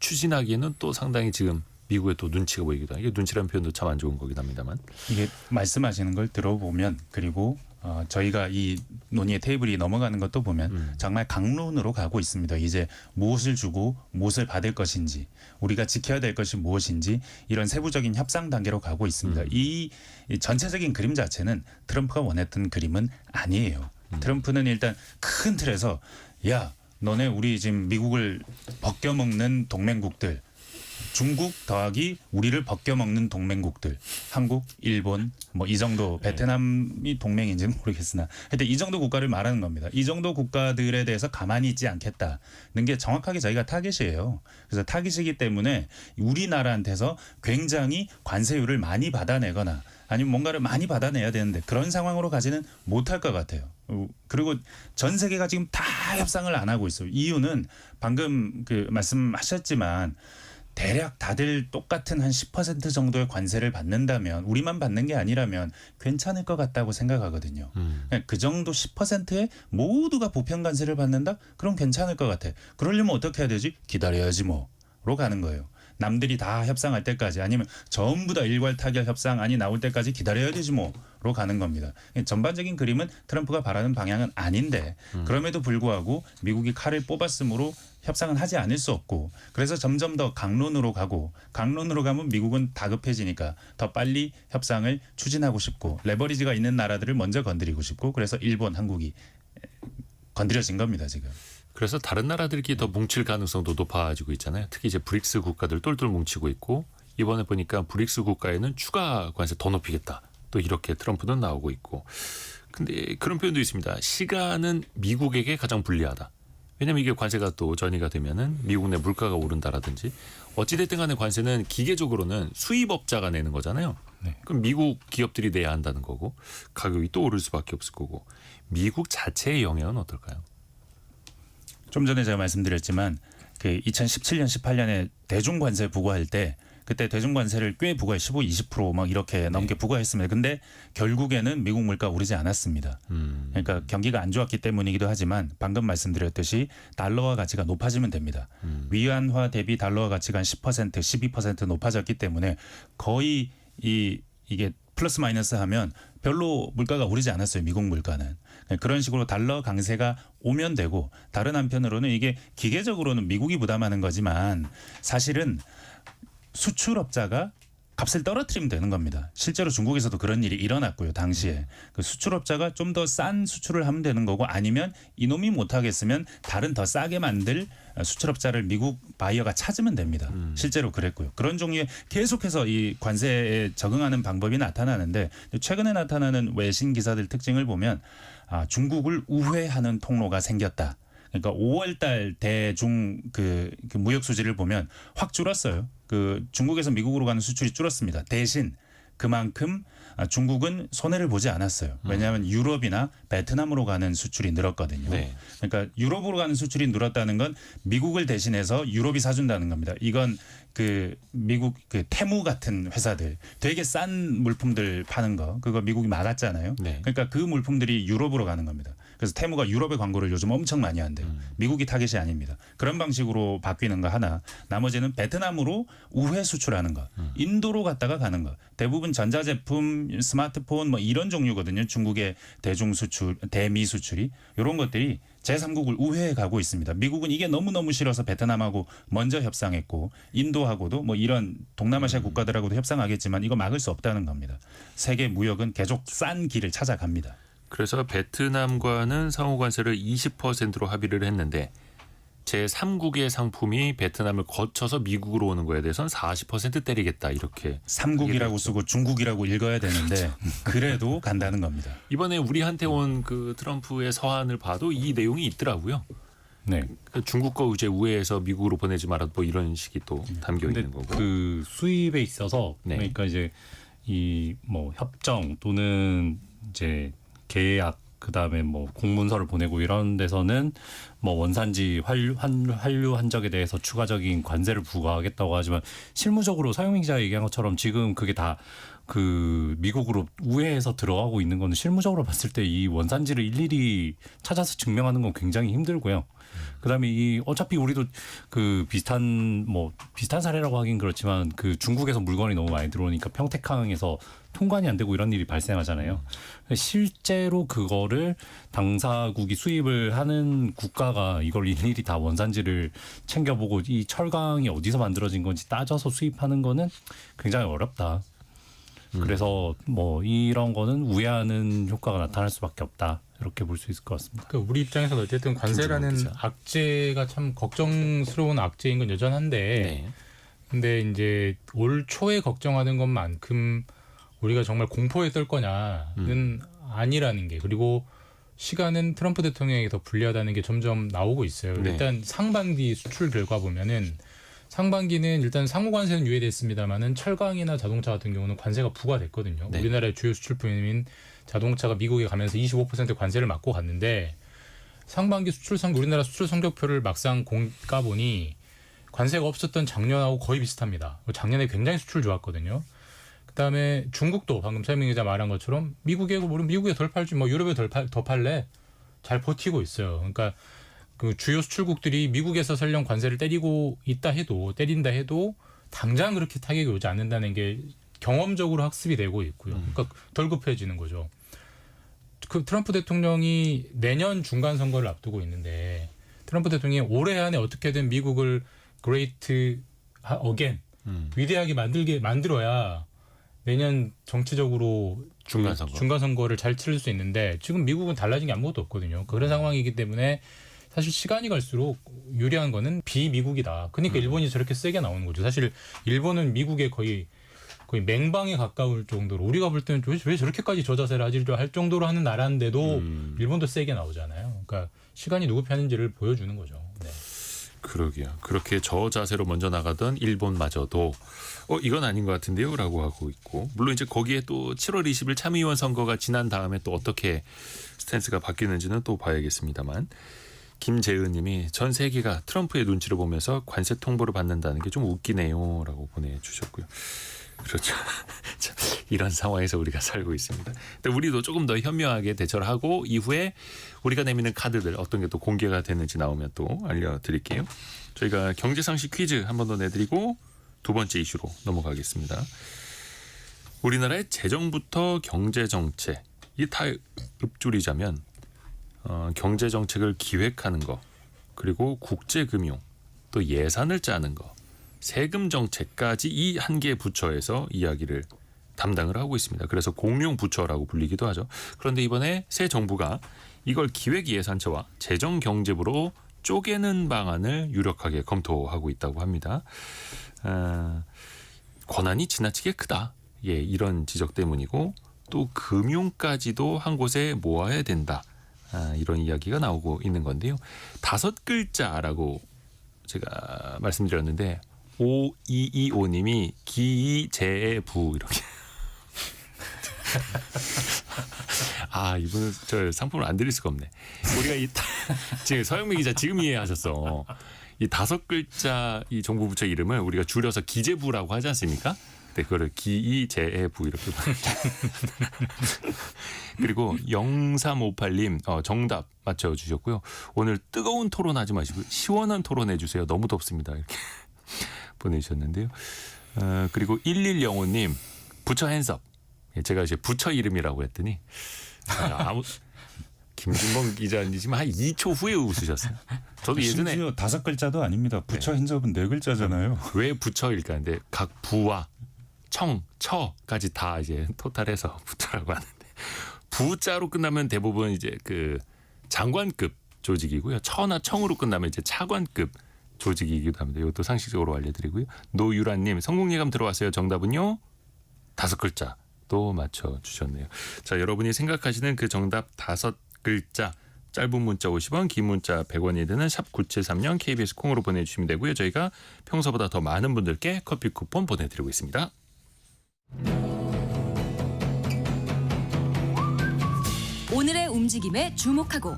추진하기에는 또 상당히 지금 미국의 또 눈치가 보이기도 하고 이게 눈치라는 표현도 참 안 좋은 거긴 합니다만. 이게 말씀하시는 걸 들어보면 그리고 저희가 이 논의의 테이블이 넘어가는 것도 보면 정말 강론으로 가고 있습니다. 이제 무엇을 주고 무엇을 받을 것인지 우리가 지켜야 될 것이 무엇인지 이런 세부적인 협상 단계로 가고 있습니다. 이 전체적인 그림 자체는 트럼프가 원했던 그림은 아니에요. 트럼프는 일단 큰 틀에서 야 너네 우리 지금 미국을 벗겨먹는 동맹국들 중국 더하기 우리를 벗겨먹는 동맹국들 한국, 일본 뭐 이 정도 베트남이 동맹인지는 모르겠으나 하여튼 이 정도 국가를 말하는 겁니다. 이 정도 국가들에 대해서 가만히 있지 않겠다는 게 정확하게 저희가 타깃이에요. 그래서 타깃이기 때문에 우리나라한테서 굉장히 관세율을 많이 받아내거나 아니면 뭔가를 많이 받아내야 되는데 그런 상황으로 가지는 못할 것 같아요. 그리고 전 세계가 지금 다 협상을 안 하고 있어요. 이유는 방금 그 말씀하셨지만 대략 다들 똑같은 한 10% 정도의 관세를 받는다면 우리만 받는 게 아니라면 괜찮을 것 같다고 생각하거든요. 그 정도 10%에 모두가 보편 관세를 받는다? 그럼 괜찮을 것 같아. 그러려면 어떻게 해야 되지? 기다려야지 뭐로 가는 거예요. 남들이 다 협상할 때까지 아니면 전부 다 일괄 타결 협상안이 나올 때까지 기다려야 되지 뭐로 가는 겁니다. 전반적인 그림은 트럼프가 바라는 방향은 아닌데 그럼에도 불구하고 미국이 칼을 뽑았으므로 협상은 하지 않을 수 없고 그래서 점점 더 강론으로 가면 미국은 다급해지니까 더 빨리 협상을 추진하고 싶고 레버리지가 있는 나라들을 먼저 건드리고 싶고 그래서 일본, 한국이 건드려진 겁니다 지금. 그래서 다른 나라들끼리 더 뭉칠 가능성도 높아지고 있잖아요. 특히 이제 브릭스 국가들 똘똘 뭉치고 있고 이번에 보니까 브릭스 국가에는 추가 관세 더 높이겠다. 또 이렇게 트럼프는 나오고 있고. 근데 그런 표현도 있습니다. 시간은 미국에게 가장 불리하다. 왜냐하면 이게 관세가 또 전이가 되면은 미국 내 물가가 오른다라든지 어찌됐든 간에 관세는 기계적으로는 수입업자가 내는 거잖아요. 네. 그럼 미국 기업들이 내야 한다는 거고 가격이 또 오를 수밖에 없을 거고 미국 자체의 영향은 어떨까요? 좀 전에 제가 말씀드렸지만 그 2017년 18년에 대중관세 부과할 때 그때 대중관세를 꽤 부과해 15, 20% 막 이렇게 넘게 부과했습니다. 근데 결국에는 미국 물가 오르지 않았습니다. 그러니까 경기가 안 좋았기 때문이기도 하지만 방금 말씀드렸듯이 달러화 가치가 높아지면 됩니다. 위안화 대비 달러화 가치가 한 10%, 12% 높아졌기 때문에 거의 이게 플러스 마이너스 하면 별로 물가가 오르지 않았어요. 미국 물가는. 그런 식으로 달러 강세가 오면 되고 다른 한편으로는 이게 기계적으로는 미국이 부담하는 거지만 사실은 수출업자가 값을 떨어뜨리면 되는 겁니다. 실제로 중국에서도 그런 일이 일어났고요. 당시에 그 수출업자가 좀 더 싼 수출을 하면 되는 거고 아니면 이놈이 못하겠으면 다른 더 싸게 만들 수출업자를 미국 바이어가 찾으면 됩니다. 실제로 그랬고요. 그런 종류의 계속해서 이 관세에 적응하는 방법이 나타나는데 최근에 나타나는 외신 기사들 특징을 보면 중국을 우회하는 통로가 생겼다. 그러니까 5월달 대중 그 무역 수지를 보면 확 줄었어요. 그 중국에서 미국으로 가는 수출이 줄었습니다. 대신 그만큼 중국은 손해를 보지 않았어요. 왜냐하면 유럽이나 베트남으로 가는 수출이 늘었거든요. 네. 그러니까 유럽으로 가는 수출이 늘었다는 건 미국을 대신해서 유럽이 사준다는 겁니다. 이건 그 미국 그 테무 같은 회사들 되게 싼 물품들 파는 거 그거 미국이 막았잖아요. 네. 그러니까 그 물품들이 유럽으로 가는 겁니다. 그래서 테무가 유럽의 광고를 요즘 엄청 많이 한대요. 미국이 타깃이 아닙니다. 그런 방식으로 바뀌는 거 하나. 나머지는 베트남으로 우회 수출하는 거. 인도로 갔다가 가는 거. 대부분 전자제품, 스마트폰 뭐 이런 종류거든요. 중국의 대중 수출, 대미 수출이. 이런 것들이 제3국을 우회해 가고 있습니다. 미국은 이게 너무너무 싫어서 베트남하고 먼저 협상했고 인도하고도 뭐 이런 동남아시아 국가들하고도 협상하겠지만 이거 막을 수 없다는 겁니다. 세계 무역은 계속 싼 길을 찾아갑니다. 그래서 베트남과는 상호 관세를 20%로 합의를 했는데 제3국의 상품이 베트남을 거쳐서 미국으로 오는 거에 대해서는 40% 때리겠다 이렇게. 삼국이라고 쓰고 중국이라고 읽어야 되는데 그래도 간다는 겁니다. 이번에 우리한테 온 그 트럼프의 서한을 봐도 이 내용이 있더라고요. 네. 그 중국 거 이제 우회해서 미국으로 보내지 말아 뭐 이런 식이 또 담겨 근데 있는 거고. 그 수입에 있어서 네. 그러니까 이제 이 뭐 협정 또는 이제 계약 그다음에 뭐 공문서를 보내고 이런 데서는 뭐 원산지 한류 한적에 대해서 추가적인 관세를 부과하겠다고 하지만 실무적으로 서영민 기자가 얘기한 것처럼 지금 그게 다 그 미국으로 우회해서 들어가고 있는 거는 실무적으로 봤을 때 이 원산지를 일일이 찾아서 증명하는 건 굉장히 힘들고요. 그다음에 이 어차피 우리도 그 비슷한 사례라고 하긴 그렇지만 그 중국에서 물건이 너무 많이 들어오니까 평택항에서 통관이 안 되고 이런 일이 발생하잖아요. 실제로 그거를 당사국이 수입을 하는 국가가 이걸 일일이 다 원산지를 챙겨보고 이 철강이 어디서 만들어진 건지 따져서 수입하는 거는 굉장히 어렵다. 그래서 뭐 이런 거는 우회하는 효과가 나타날 수밖에 없다. 이렇게 볼 수 있을 것 같습니다. 그러니까 우리 입장에서는 어쨌든 관세라는 악재가 참 걱정스러운 악재인 건 여전한데 네. 근데 이제 올 초에 걱정하는 것만큼 우리가 정말 공포에 떨 거냐는 아니라는 게 그리고 시간은 트럼프 대통령에게 더 불리하다는 게 점점 나오고 있어요. 네. 일단 상반기 수출 결과 보면은 상반기는 일단 상호관세는 유예됐습니다만은 철강이나 자동차 같은 경우는 관세가 부과됐거든요. 네. 우리나라의 주요 수출품인 자동차가 미국에 가면서 25% 관세를 맞고 갔는데 상반기 우리나라 수출 성적표를 막상 까보니 관세가 없었던 작년하고 거의 비슷합니다. 작년에 굉장히 수출 좋았거든요. 그다음에 중국도 방금 서영민 기자 말한 것처럼 미국에 덜 팔지 뭐 유럽에 더 팔래 잘 버티고 있어요. 그러니까 그 주요 수출국들이 미국에서 설령 관세를 때린다 해도 당장 그렇게 타격이 오지 않는다는 게 경험적으로 학습이 되고 있고요. 그러니까 덜 급해지는 거죠. 그 트럼프 대통령이 내년 중간 선거를 앞두고 있는데 트럼프 대통령이 올해 안에 어떻게든 미국을 great again 위대하게 만들어야 내년 정치적으로 중간 선거를 잘 치를 수 있는데 지금 미국은 달라진 게 아무것도 없거든요. 그런 상황이기 때문에 사실 시간이 갈수록 유리한 거는 비미국이다. 그러니까 일본이 저렇게 세게 나오는 거죠. 사실 일본은 미국에 거의 맹방에 가까울 정도로 우리가 볼 때는 왜 저렇게까지 저자세를 할 정도로 하는 나라인데도 일본도 세게 나오잖아요. 그러니까 시간이 누구 편인지를 보여주는 거죠. 네. 그러게요. 그렇게 저자세로 먼저 나가던 일본마저도 이건 아닌 것 같은데요 라고 하고 있고 물론 이제 거기에 또 7월 20일 참의원 선거가 지난 다음에 또 어떻게 스탠스가 바뀌는지는 또 봐야겠습니다만 김재은 님이 전 세계가 트럼프의 눈치를 보면서 관세 통보를 받는다는 게 좀 웃기네요 라고 보내주셨고요. 그렇죠. 참, 이런 상황에서 우리가 살고 있습니다. 근데 우리도 조금 더 현명하게 대처를 하고 이후에 우리가 내미는 카드들 어떤 게 또 공개가 되는지 나오면 또 알려드릴게요. 저희가 경제상식 퀴즈 한 번 더 내드리고 두 번째 이슈로 넘어가겠습니다. 우리나라의 재정부터 경제정책 이게 다 읊조리자면 경제정책을 기획하는 거 그리고 국제금융 또 예산을 짜는 거 세금 정책까지 이 한 개 부처에서 이야기를 담당을 하고 있습니다. 그래서 공룡 부처라고 불리기도 하죠. 그런데 이번에 새 정부가 이걸 기획예산처와 재정경제부로 쪼개는 방안을 유력하게 검토하고 있다고 합니다. 권한이 지나치게 크다. 예, 이런 지적 때문이고 또 금융까지도 한 곳에 모아야 된다. 이런 이야기가 나오고 있는 건데요. 5글자라고 제가 말씀드렸는데 5225님이 기재부 이렇게 이분은 저 상품을 안 드릴 수가 없네. 우리가 지금 서영민 기자 지금 이해하셨어. 이 5글자 이 정부 부처 이름을 우리가 줄여서 기재부라고 하지 않습니까? 네, 그거를 기재부 이렇게 그리고 0358님 정답 맞춰주셨고요. 오늘 뜨거운 토론하지 마시고 시원한 토론해 주세요. 너무 덥습니다. 이렇게 보내주셨는데요. 그리고 1105님 부처 핸섭. 제가 이제 부처 이름이라고 했더니 김준범 기자님이지만 한 2초 후에 웃으셨어요. 저도 예전에 심지어 5글자도 아닙니다. 부처 핸섭은 4글자잖아요. 왜 부처일까? 근데 각 부와 청, 처까지 다 이제 토탈해서 부처라고 하는데 부자로 끝나면 대부분 이제 그 장관급 조직이고요. 처나 청으로 끝나면 이제 차관급 조직이기도 합니다. 이것도 상식적으로 알려드리고요. 노유라님 성공예감 들어왔어요. 정답은요 5글자 또 맞춰주셨네요. 자, 여러분이 생각하시는 그 정답 5글자 짧은 문자 50원, 긴 문자 100원이 드는 샵 9730 KBS 콩으로 보내주시면 되고요. 저희가 평소보다 더 많은 분들께 커피 쿠폰 보내드리고 있습니다. 오늘의 움직임에 주목하고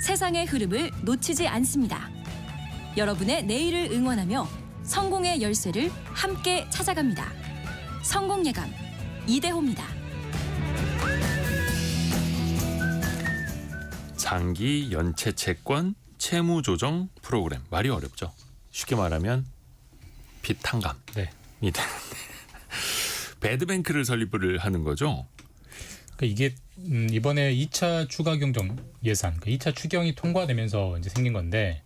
세상의 흐름을 놓치지 않습니다. 여러분의 내일을 응원하며 성공의 열쇠를 함께 찾아갑니다. 성공예감 이대호입니다. 장기 연체 채권 채무 조정 프로그램. 말이 어렵죠. 쉽게 말하면 빚 탕감이 네. 되는데 배드뱅크를 설립을 하는 거죠. 그러니까 이게 이번에 2차 추가 경정 예산, 2차 추경이 통과되면서 이제 생긴 건데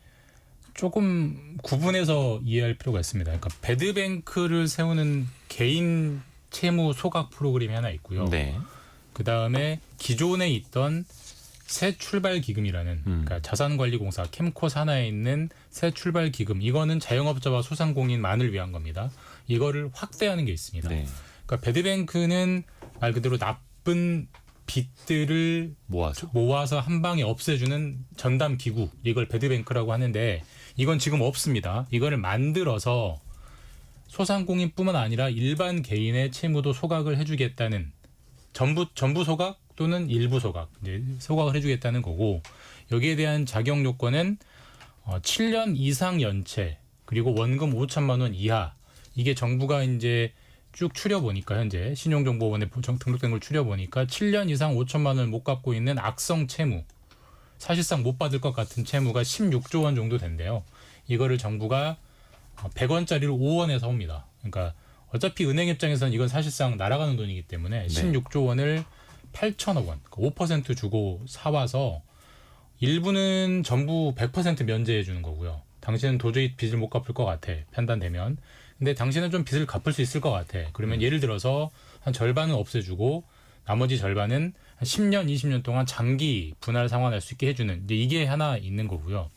조금 구분해서 이해할 필요가 있습니다. 그러니까 배드뱅크를 세우는 개인 채무 소각 프로그램이 하나 있고요. 네. 그 다음에 기존에 있던 새 출발 기금이라는 그러니까 자산관리공사 캠코 산하에 있는 새 출발 기금, 이거는 자영업자와 소상공인만을 위한 겁니다. 이거를 확대하는 게 있습니다. 네. 그러니까 배드뱅크는 말 그대로 나쁜 빚들을 모아서 한 방에 없애주는 전담 기구, 이걸 배드뱅크라고 하는데 이건 지금 없습니다. 이거를 만들어서 소상공인뿐만 아니라 일반 개인의 채무도 소각을 해주겠다는 전부 소각 또는 일부 소각, 이제 소각을 해주겠다는 거고, 여기에 대한 자격 요건은 7년 이상 연체 그리고 원금 5천만 원 이하. 이게 정부가 이제 쭉 추려보니까 현재 신용정보원에 등록된 걸 추려보니까 7년 이상 5천만 원을 못 갚고 있는 악성 채무, 사실상 못 받을 것 같은 채무가 16조 원 정도 된대요. 이거를 정부가 100원짜리를 5원에 사옵니다. 그러니까 어차피 은행 입장에서는 이건 사실상 날아가는 돈이기 때문에 16조 원을 8천억 원, 5% 주고 사와서 일부는 전부 100% 면제해 주는 거고요. 당신은 도저히 빚을 못 갚을 것 같아, 판단되면. 근데 당신은 좀 빚을 갚을 수 있을 것 같아. 그러면 예를 들어서 한 절반은 없애주고 나머지 절반은 한 10년, 20년 동안 장기 분할 상환할 수 있게 해주는, 이게 하나 있는 거고요.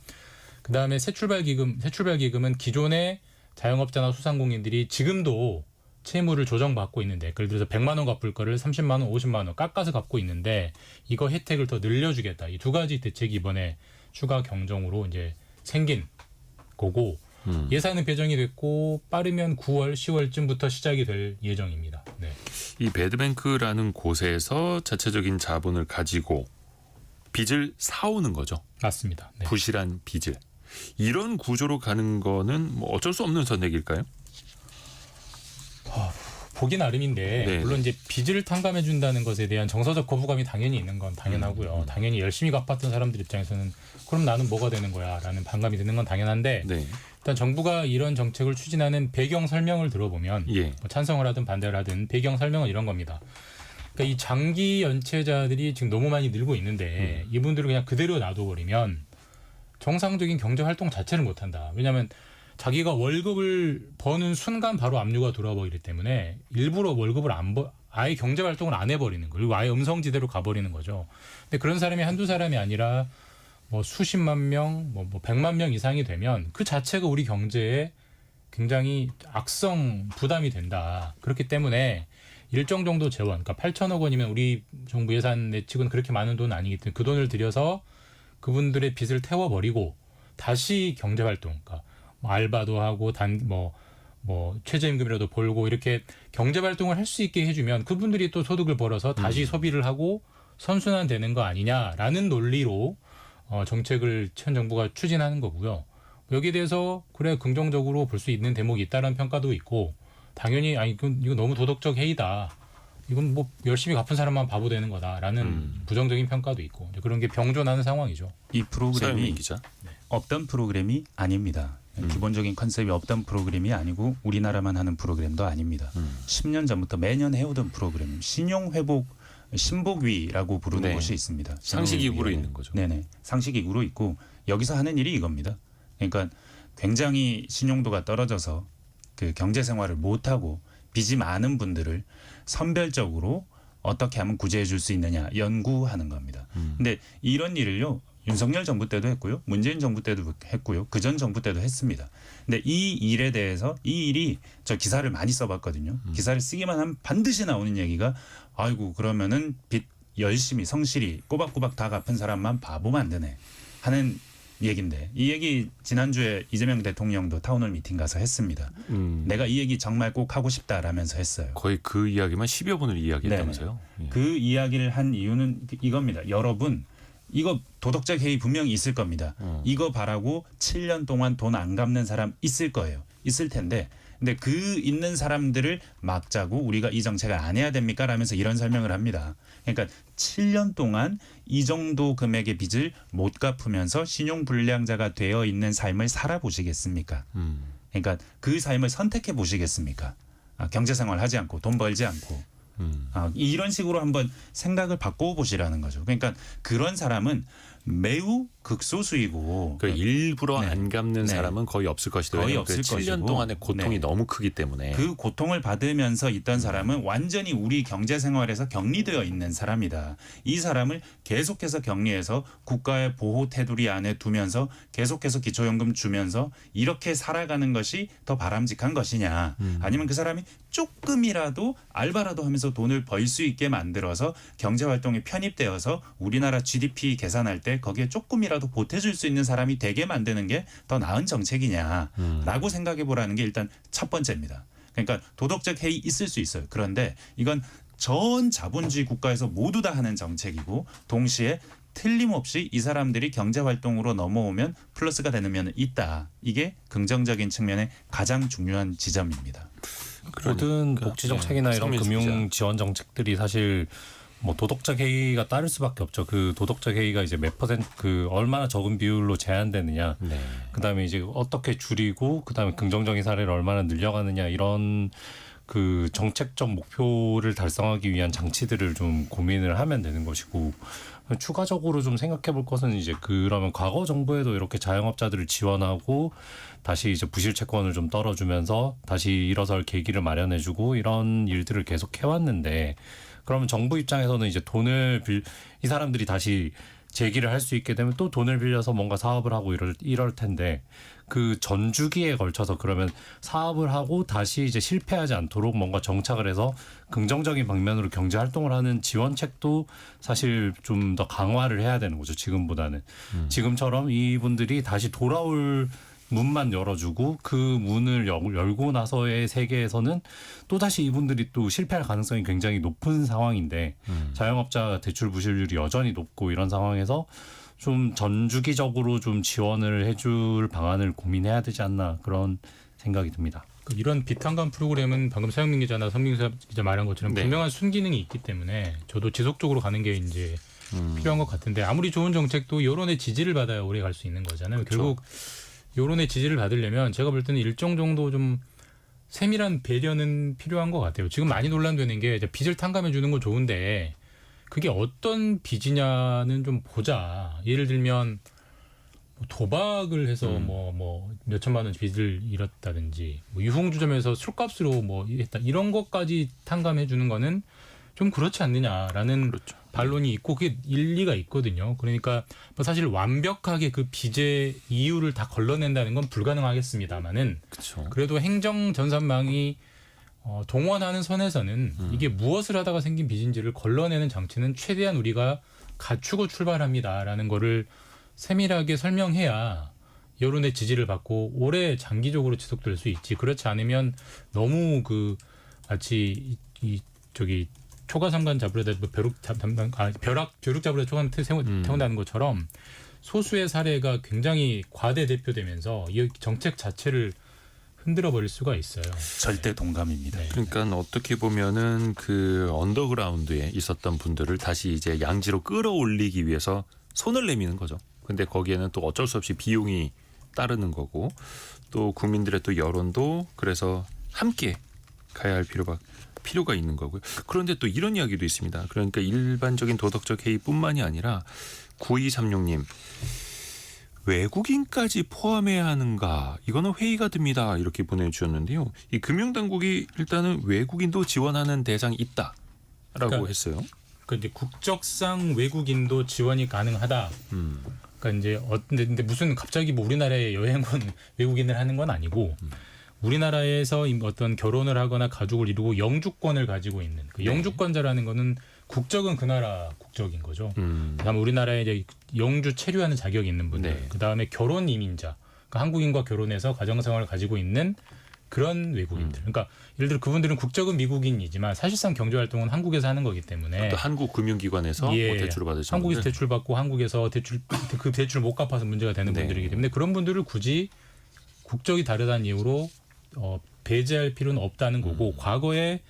그 다음에 새출발기금은 기존의 자영업자나 소상공인들이 지금도 채무를 조정받고 있는데, 예를 들어서 100만 원 갚을 거를 30만 원, 50만 원 깎아서 갚고 있는데 이거 혜택을 더 늘려주겠다. 이 두 가지 대책이 이번에 추가 경정으로 이제 생긴 거고, 예산은 배정이 됐고 빠르면 9월, 10월쯤부터 시작이 될 예정입니다. 네. 이 배드뱅크라는 곳에서 자체적인 자본을 가지고 빚을 사오는 거죠. 맞습니다. 네. 부실한 빚을. 이런 구조로 가는 거는 뭐 어쩔 수 없는 선택일까요? 보기 나름인데 네. 물론 이제 빚을 탕감해 준다는 것에 대한 정서적 거부감이 당연히 있는 건 당연하고요. 당연히 열심히 갚았던 사람들 입장에서는 그럼 나는 뭐가 되는 거야 라는 반감이 드는 건 당연한데, 네. 일단 정부가 이런 정책을 추진하는 배경 설명을 들어보면 예. 뭐 찬성을 하든 반대를 하든 배경 설명은 이런 겁니다. 그러니까 이 장기 연체자들이 지금 너무 많이 늘고 있는데 이분들을 그냥 그대로 놔둬버리면 정상적인 경제 활동 자체를 못한다. 왜냐하면 자기가 월급을 버는 순간 바로 압류가 들어와 버리기 때문에 일부러 월급을 아예 경제 활동을 안 해버리는 거예요. 그리고 아예 음성지대로 가버리는 거죠. 근데 그런 사람이 한두 사람이 아니라 뭐 수십만 명, 뭐 100만 명 이상이 되면 그 자체가 우리 경제에 굉장히 악성 부담이 된다. 그렇기 때문에 일정 정도 재원, 그러니까 8천억 원이면 우리 정부 예산 내측은 그렇게 많은 돈은 아니기 때문에 그 돈을 들여서 그분들의 빚을 태워버리고 다시 경제 활동, 그러니까 뭐 알바도 하고 최저임금이라도 벌고 이렇게 경제 활동을 할 수 있게 해주면 그분들이 또 소득을 벌어서 다시 소비를 하고 선순환되는 거 아니냐라는 논리로 정책을 현 정부가 추진하는 거고요. 여기에 대해서 그래 긍정적으로 볼 수 있는 대목이 있다는 평가도 있고, 당연히 이거 너무 도덕적 해이다. 이건 뭐 열심히 갚은 사람만 바보 되는 거다라는 부정적인 평가도 있고, 그런 게 병존하는 상황이죠. 이 프로그램이 서영민 기자. 없던 프로그램이 아닙니다. 기본적인 컨셉이 없던 프로그램이 아니고 우리나라만 하는 프로그램도 아닙니다. 10년 전부터 매년 해오던 프로그램, 신용회복 신복위라고 부르는 네. 곳이 있습니다. 상식이구로 있는 거죠. 네네, 상식이구로 있고 여기서 하는 일이 이겁니다. 그러니까 굉장히 신용도가 떨어져서 그 경제 생활을 못하고 빚이 많은 분들을 선별적으로 어떻게 하면 구제해 줄 수 있느냐 연구하는 겁니다. 근데 이런 일을요 윤석열 정부 때도 했고요. 문재인 정부 때도 했고요. 그전 정부 때도 했습니다. 근데 이 일에 대해서 이 일이 저 기사를 많이 써봤거든요. 기사를 쓰기만 하면 반드시 나오는 얘기가 아이고 그러면은 빚 열심히 성실히 꼬박꼬박 다 갚은 사람만 바보 만드네 하는 얘기인데 이 얘기 지난주에 이재명 대통령도 타운홀 미팅 가서 했습니다. 내가 이 얘기 정말 꼭 하고 싶다라면서 했어요. 거의 그 이야기만 10여 분을 이야기했다면서요. 예. 그 이야기를 한 이유는 이겁니다. 여러분 이거 도덕적 해이 분명히 있을 겁니다. 이거 바라고 7년 동안 돈 안 갚는 사람 있을 거예요. 있을 텐데 근데 그 있는 사람들을 막자고 우리가 이 정책을 안 해야 됩니까? 라면서 이런 설명을 합니다. 그러니까 7년 동안 이 정도 금액의 빚을 못 갚으면서 신용불량자가 되어 있는 삶을 살아보시겠습니까? 그러니까 그 삶을 선택해 보시겠습니까? 경제생활 하지 않고 돈 벌지 않고 이런 식으로 한번 생각을 바꿔보시라는 거죠. 그러니까 그런 사람은 매우 극소수이고 그 일부러 네. 안 갚는 네. 사람은 거의 없을 것이다. 거의 왜냐하면 없을 그 7년 것이고. 동안의 고통이 네. 너무 크기 때문에. 그 고통을 받으면서 있던 사람은 완전히 우리 경제생활에서 격리되어 있는 사람이다. 이 사람을 계속해서 격리해서 국가의 보호 테두리 안에 두면서 계속해서 기초연금 주면서 이렇게 살아가는 것이 더 바람직한 것이냐. 아니면 그 사람이 조금이라도 알바라도 하면서 돈을 벌 수 있게 만들어서 경제활동에 편입되어서 우리나라 GDP 계산할 때 거기에 조금이라도 보태줄 수 있는 사람이 되게 만드는 게 더 나은 정책이냐라고 생각해 보라는 게 일단 첫 번째입니다. 그러니까 도덕적 해이 있을 수 있어요. 그런데 이건 전 자본주의 국가에서 모두 다 하는 정책이고 동시에 틀림없이 이 사람들이 경제활동으로 넘어오면 플러스가 되는 면은 있다. 이게 긍정적인 측면의 가장 중요한 지점입니다. 모든 복지 정책이나 네. 이런 서민수 금융 지원 정책들이 사실 뭐 도덕적 해이가 따를 수밖에 없죠. 그 도덕적 해이가 이제 몇 퍼센트 그 얼마나 적은 비율로 제한되느냐. 네. 그다음에 이제 어떻게 줄이고 그다음에 긍정적인 사례를 얼마나 늘려가느냐 이런 그 정책적 목표를 달성하기 위한 장치들을 좀 고민을 하면 되는 것이고 추가적으로 좀 생각해 볼 것은 이제 그러면 과거 정부에도 이렇게 자영업자들을 지원하고 다시 이제 부실 채권을 좀 떨어주면서 다시 일어설 계기를 마련해주고 이런 일들을 계속 해왔는데 그러면 정부 입장에서는 이제 이 사람들이 다시 재기를 할 수 있게 되면 또 돈을 빌려서 뭔가 사업을 하고 이럴 텐데 그 전주기에 걸쳐서 그러면 사업을 하고 다시 이제 실패하지 않도록 뭔가 정착을 해서 긍정적인 방면으로 경제 활동을 하는 지원책도 사실 좀 더 강화를 해야 되는 거죠. 지금보다는. 지금처럼 이분들이 다시 돌아올 문만 열어주고 그 문을 열고 나서의 세계에서는 또다시 이분들이 또 실패할 가능성이 굉장히 높은 상황인데 자영업자 대출 부실률이 여전히 높고 이런 상황에서 좀 전주기적으로 좀 지원을 해줄 방안을 고민해야 되지 않나 그런 생각이 듭니다. 이런 비탄감 프로그램은 방금 서영민 기자나 성민수 기자 말한 것처럼 네. 분명한 순기능이 있기 때문에 저도 지속적으로 가는 게 이제 필요한 것 같은데 아무리 좋은 정책도 여론의 지지를 받아야 오래 갈 수 있는 거잖아요. 그렇죠. 결국 여론의 지지를 받으려면 제가 볼 때는 일정 정도 좀 세밀한 배려는 필요한 것 같아요. 지금 많이 논란되는 게 이제 빚을 탕감해 주는 건 좋은데 그게 어떤 빚이냐는 좀 보자. 예를 들면 도박을 해서 뭐 몇천만 원 빚을 잃었다든지 뭐 유흥주점에서 술값으로 뭐 했다 이런 것까지 탕감해 주는 거는 좀 그렇지 않느냐라는 그렇죠. 반론이 있고 그게 일리가 있거든요. 그러니까 뭐 사실 완벽하게 그 빚의 이유를 다 걸러낸다는 건 불가능하겠습니다만은 그렇죠. 그래도 행정 전산망이 동원하는 선에서는 이게 무엇을 하다가 생긴 빚인지를 걸러내는 장치는 최대한 우리가 갖추고 출발합니다라는 거를 세밀하게 설명해야 여론의 지지를 받고 오래 장기적으로 지속될 수 있지. 그렇지 않으면 너무 그 마치 저기 초가삼간 잡으려다 벼룩 잡으려다 초가삼 태운다는 것처럼 소수의 사례가 굉장히 과대 대표되면서 이 정책 자체를 흔들어 버릴 수가 있어요. 절대 동감입니다. 네. 그러니까 어떻게 보면은 그 언더그라운드에 있었던 분들을 다시 이제 양지로 끌어올리기 위해서 손을 내미는 거죠. 근데 거기에는 또 어쩔 수 없이 비용이 따르는 거고 또 국민들의 또 여론도 그래서 함께 가야 할 필요가 있는 거고요. 그런데 또 이런 이야기도 있습니다. 그러니까 일반적인 도덕적 해이뿐만이 아니라 9236님 외국인까지 포함해야 하는가? 이거는 회의가 듭니다. 이렇게 보내주셨는데요. 이 금융당국이 일단은 외국인도 지원하는 대상이 있다라고 그러니까 했어요. 그 이제 국적상 외국인도 지원이 가능하다. 그러니까 이제 근데 무슨 갑자기 뭐 우리나라에 여행은 외국인을 하는 건 아니고 우리나라에서 어떤 결혼을 하거나 가족을 이루고 영주권을 가지고 있는 그 영주권자라는 거는 국적은 그 나라 국적인 거죠. 그다음에 우리나라에 이제 영주 체류하는 자격이 있는 분들, 네. 그다음에 결혼 이민자, 그러니까 한국인과 결혼해서 가정생활을 가지고 있는 그런 외국인들. 그러니까 예를 들어 그분들은 국적은 미국인이지만 사실상 경제활동은 한국에서 하는 거기 때문에 또 한국 금융기관에서 뭐 대출을 받으신 한국에서 분들. 대출받고 한국에서 그 대출을 못 갚아서 문제가 되는 네. 분들이기 때문에 그런 분들을 굳이 국적이 다르다는 이유로 배제할 필요는 없다는 거고 과거에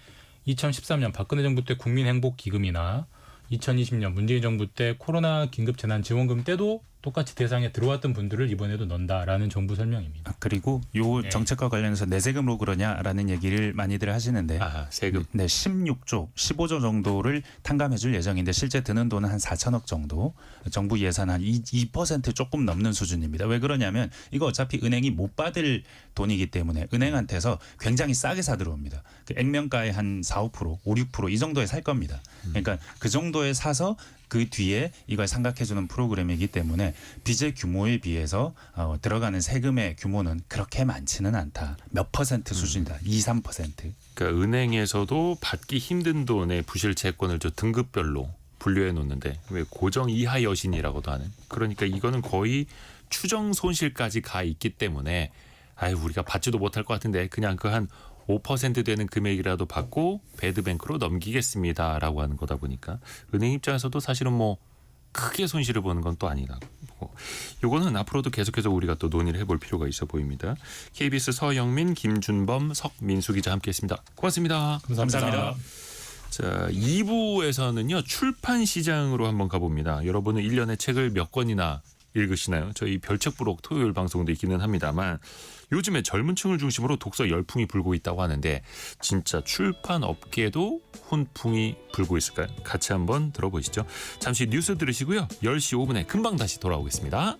2013년 박근혜 정부 때 국민행복기금이나 2020년 문재인 정부 때 코로나 긴급재난지원금 때도 똑같이 대상에 들어왔던 분들을 이번에도 넣는다라는 정부 설명입니다. 그리고 요 네. 정책과 관련해서 내 세금으로 그러냐라는 얘기를 많이들 하시는데 아, 세금. 네, 16조, 15조 정도를 탕감해 줄 예정인데 실제 드는 돈은 한 4천억 정도. 정부 예산 한 2% 조금 넘는 수준입니다. 왜 그러냐면 이거 어차피 은행이 못 받을 돈이기 때문에 은행한테서 굉장히 싸게 사 들어옵니다. 그 액면가의 한 4, 5%, 5, 6%이 정도에 살 겁니다. 그러니까 그 정도에 사서 그 뒤에 이걸 상각해 주는 프로그램이기 때문에 빚의 규모에 비해서 들어가는 세금의 규모는 그렇게 많지는 않다. 몇 퍼센트 수준이다. 2, 3%. 그러니까 은행에서도 받기 힘든 돈의 부실 채권을 저 등급별로 분류해 놓는데 왜 고정 이하 여신이라고도 하는. 그러니까 이거는 거의 추정 손실까지 가 있기 때문에 아유 우리가 받지도 못할 것 같은데 그냥 그 한 5% 되는 금액이라도 받고 배드뱅크로 넘기겠습니다라고 하는 거다 보니까 은행 입장에서도 사실은 뭐 크게 손실을 보는 건 또 아니다. 요거는 앞으로도 계속해서 우리가 또 논의를 해볼 필요가 있어 보입니다. KBS 서영민, 김준범, 석민수 기자 함께했습니다. 고맙습니다. 감사합니다. 자, 2부에서는요 출판 시장으로 한번 가봅니다. 여러분은 1년에 책을 몇 권이나 읽으시나요? 저희 별책 부록 토요일 방송도 있기는 합니다만 요즘에 젊은 층을 중심으로 독서 열풍이 불고 있다고 하는데 진짜 출판 업계도 훈풍이 불고 있을까요? 같이 한번 들어보시죠. 잠시 뉴스 들으시고요. 10시 5분에 금방 다시 돌아오겠습니다.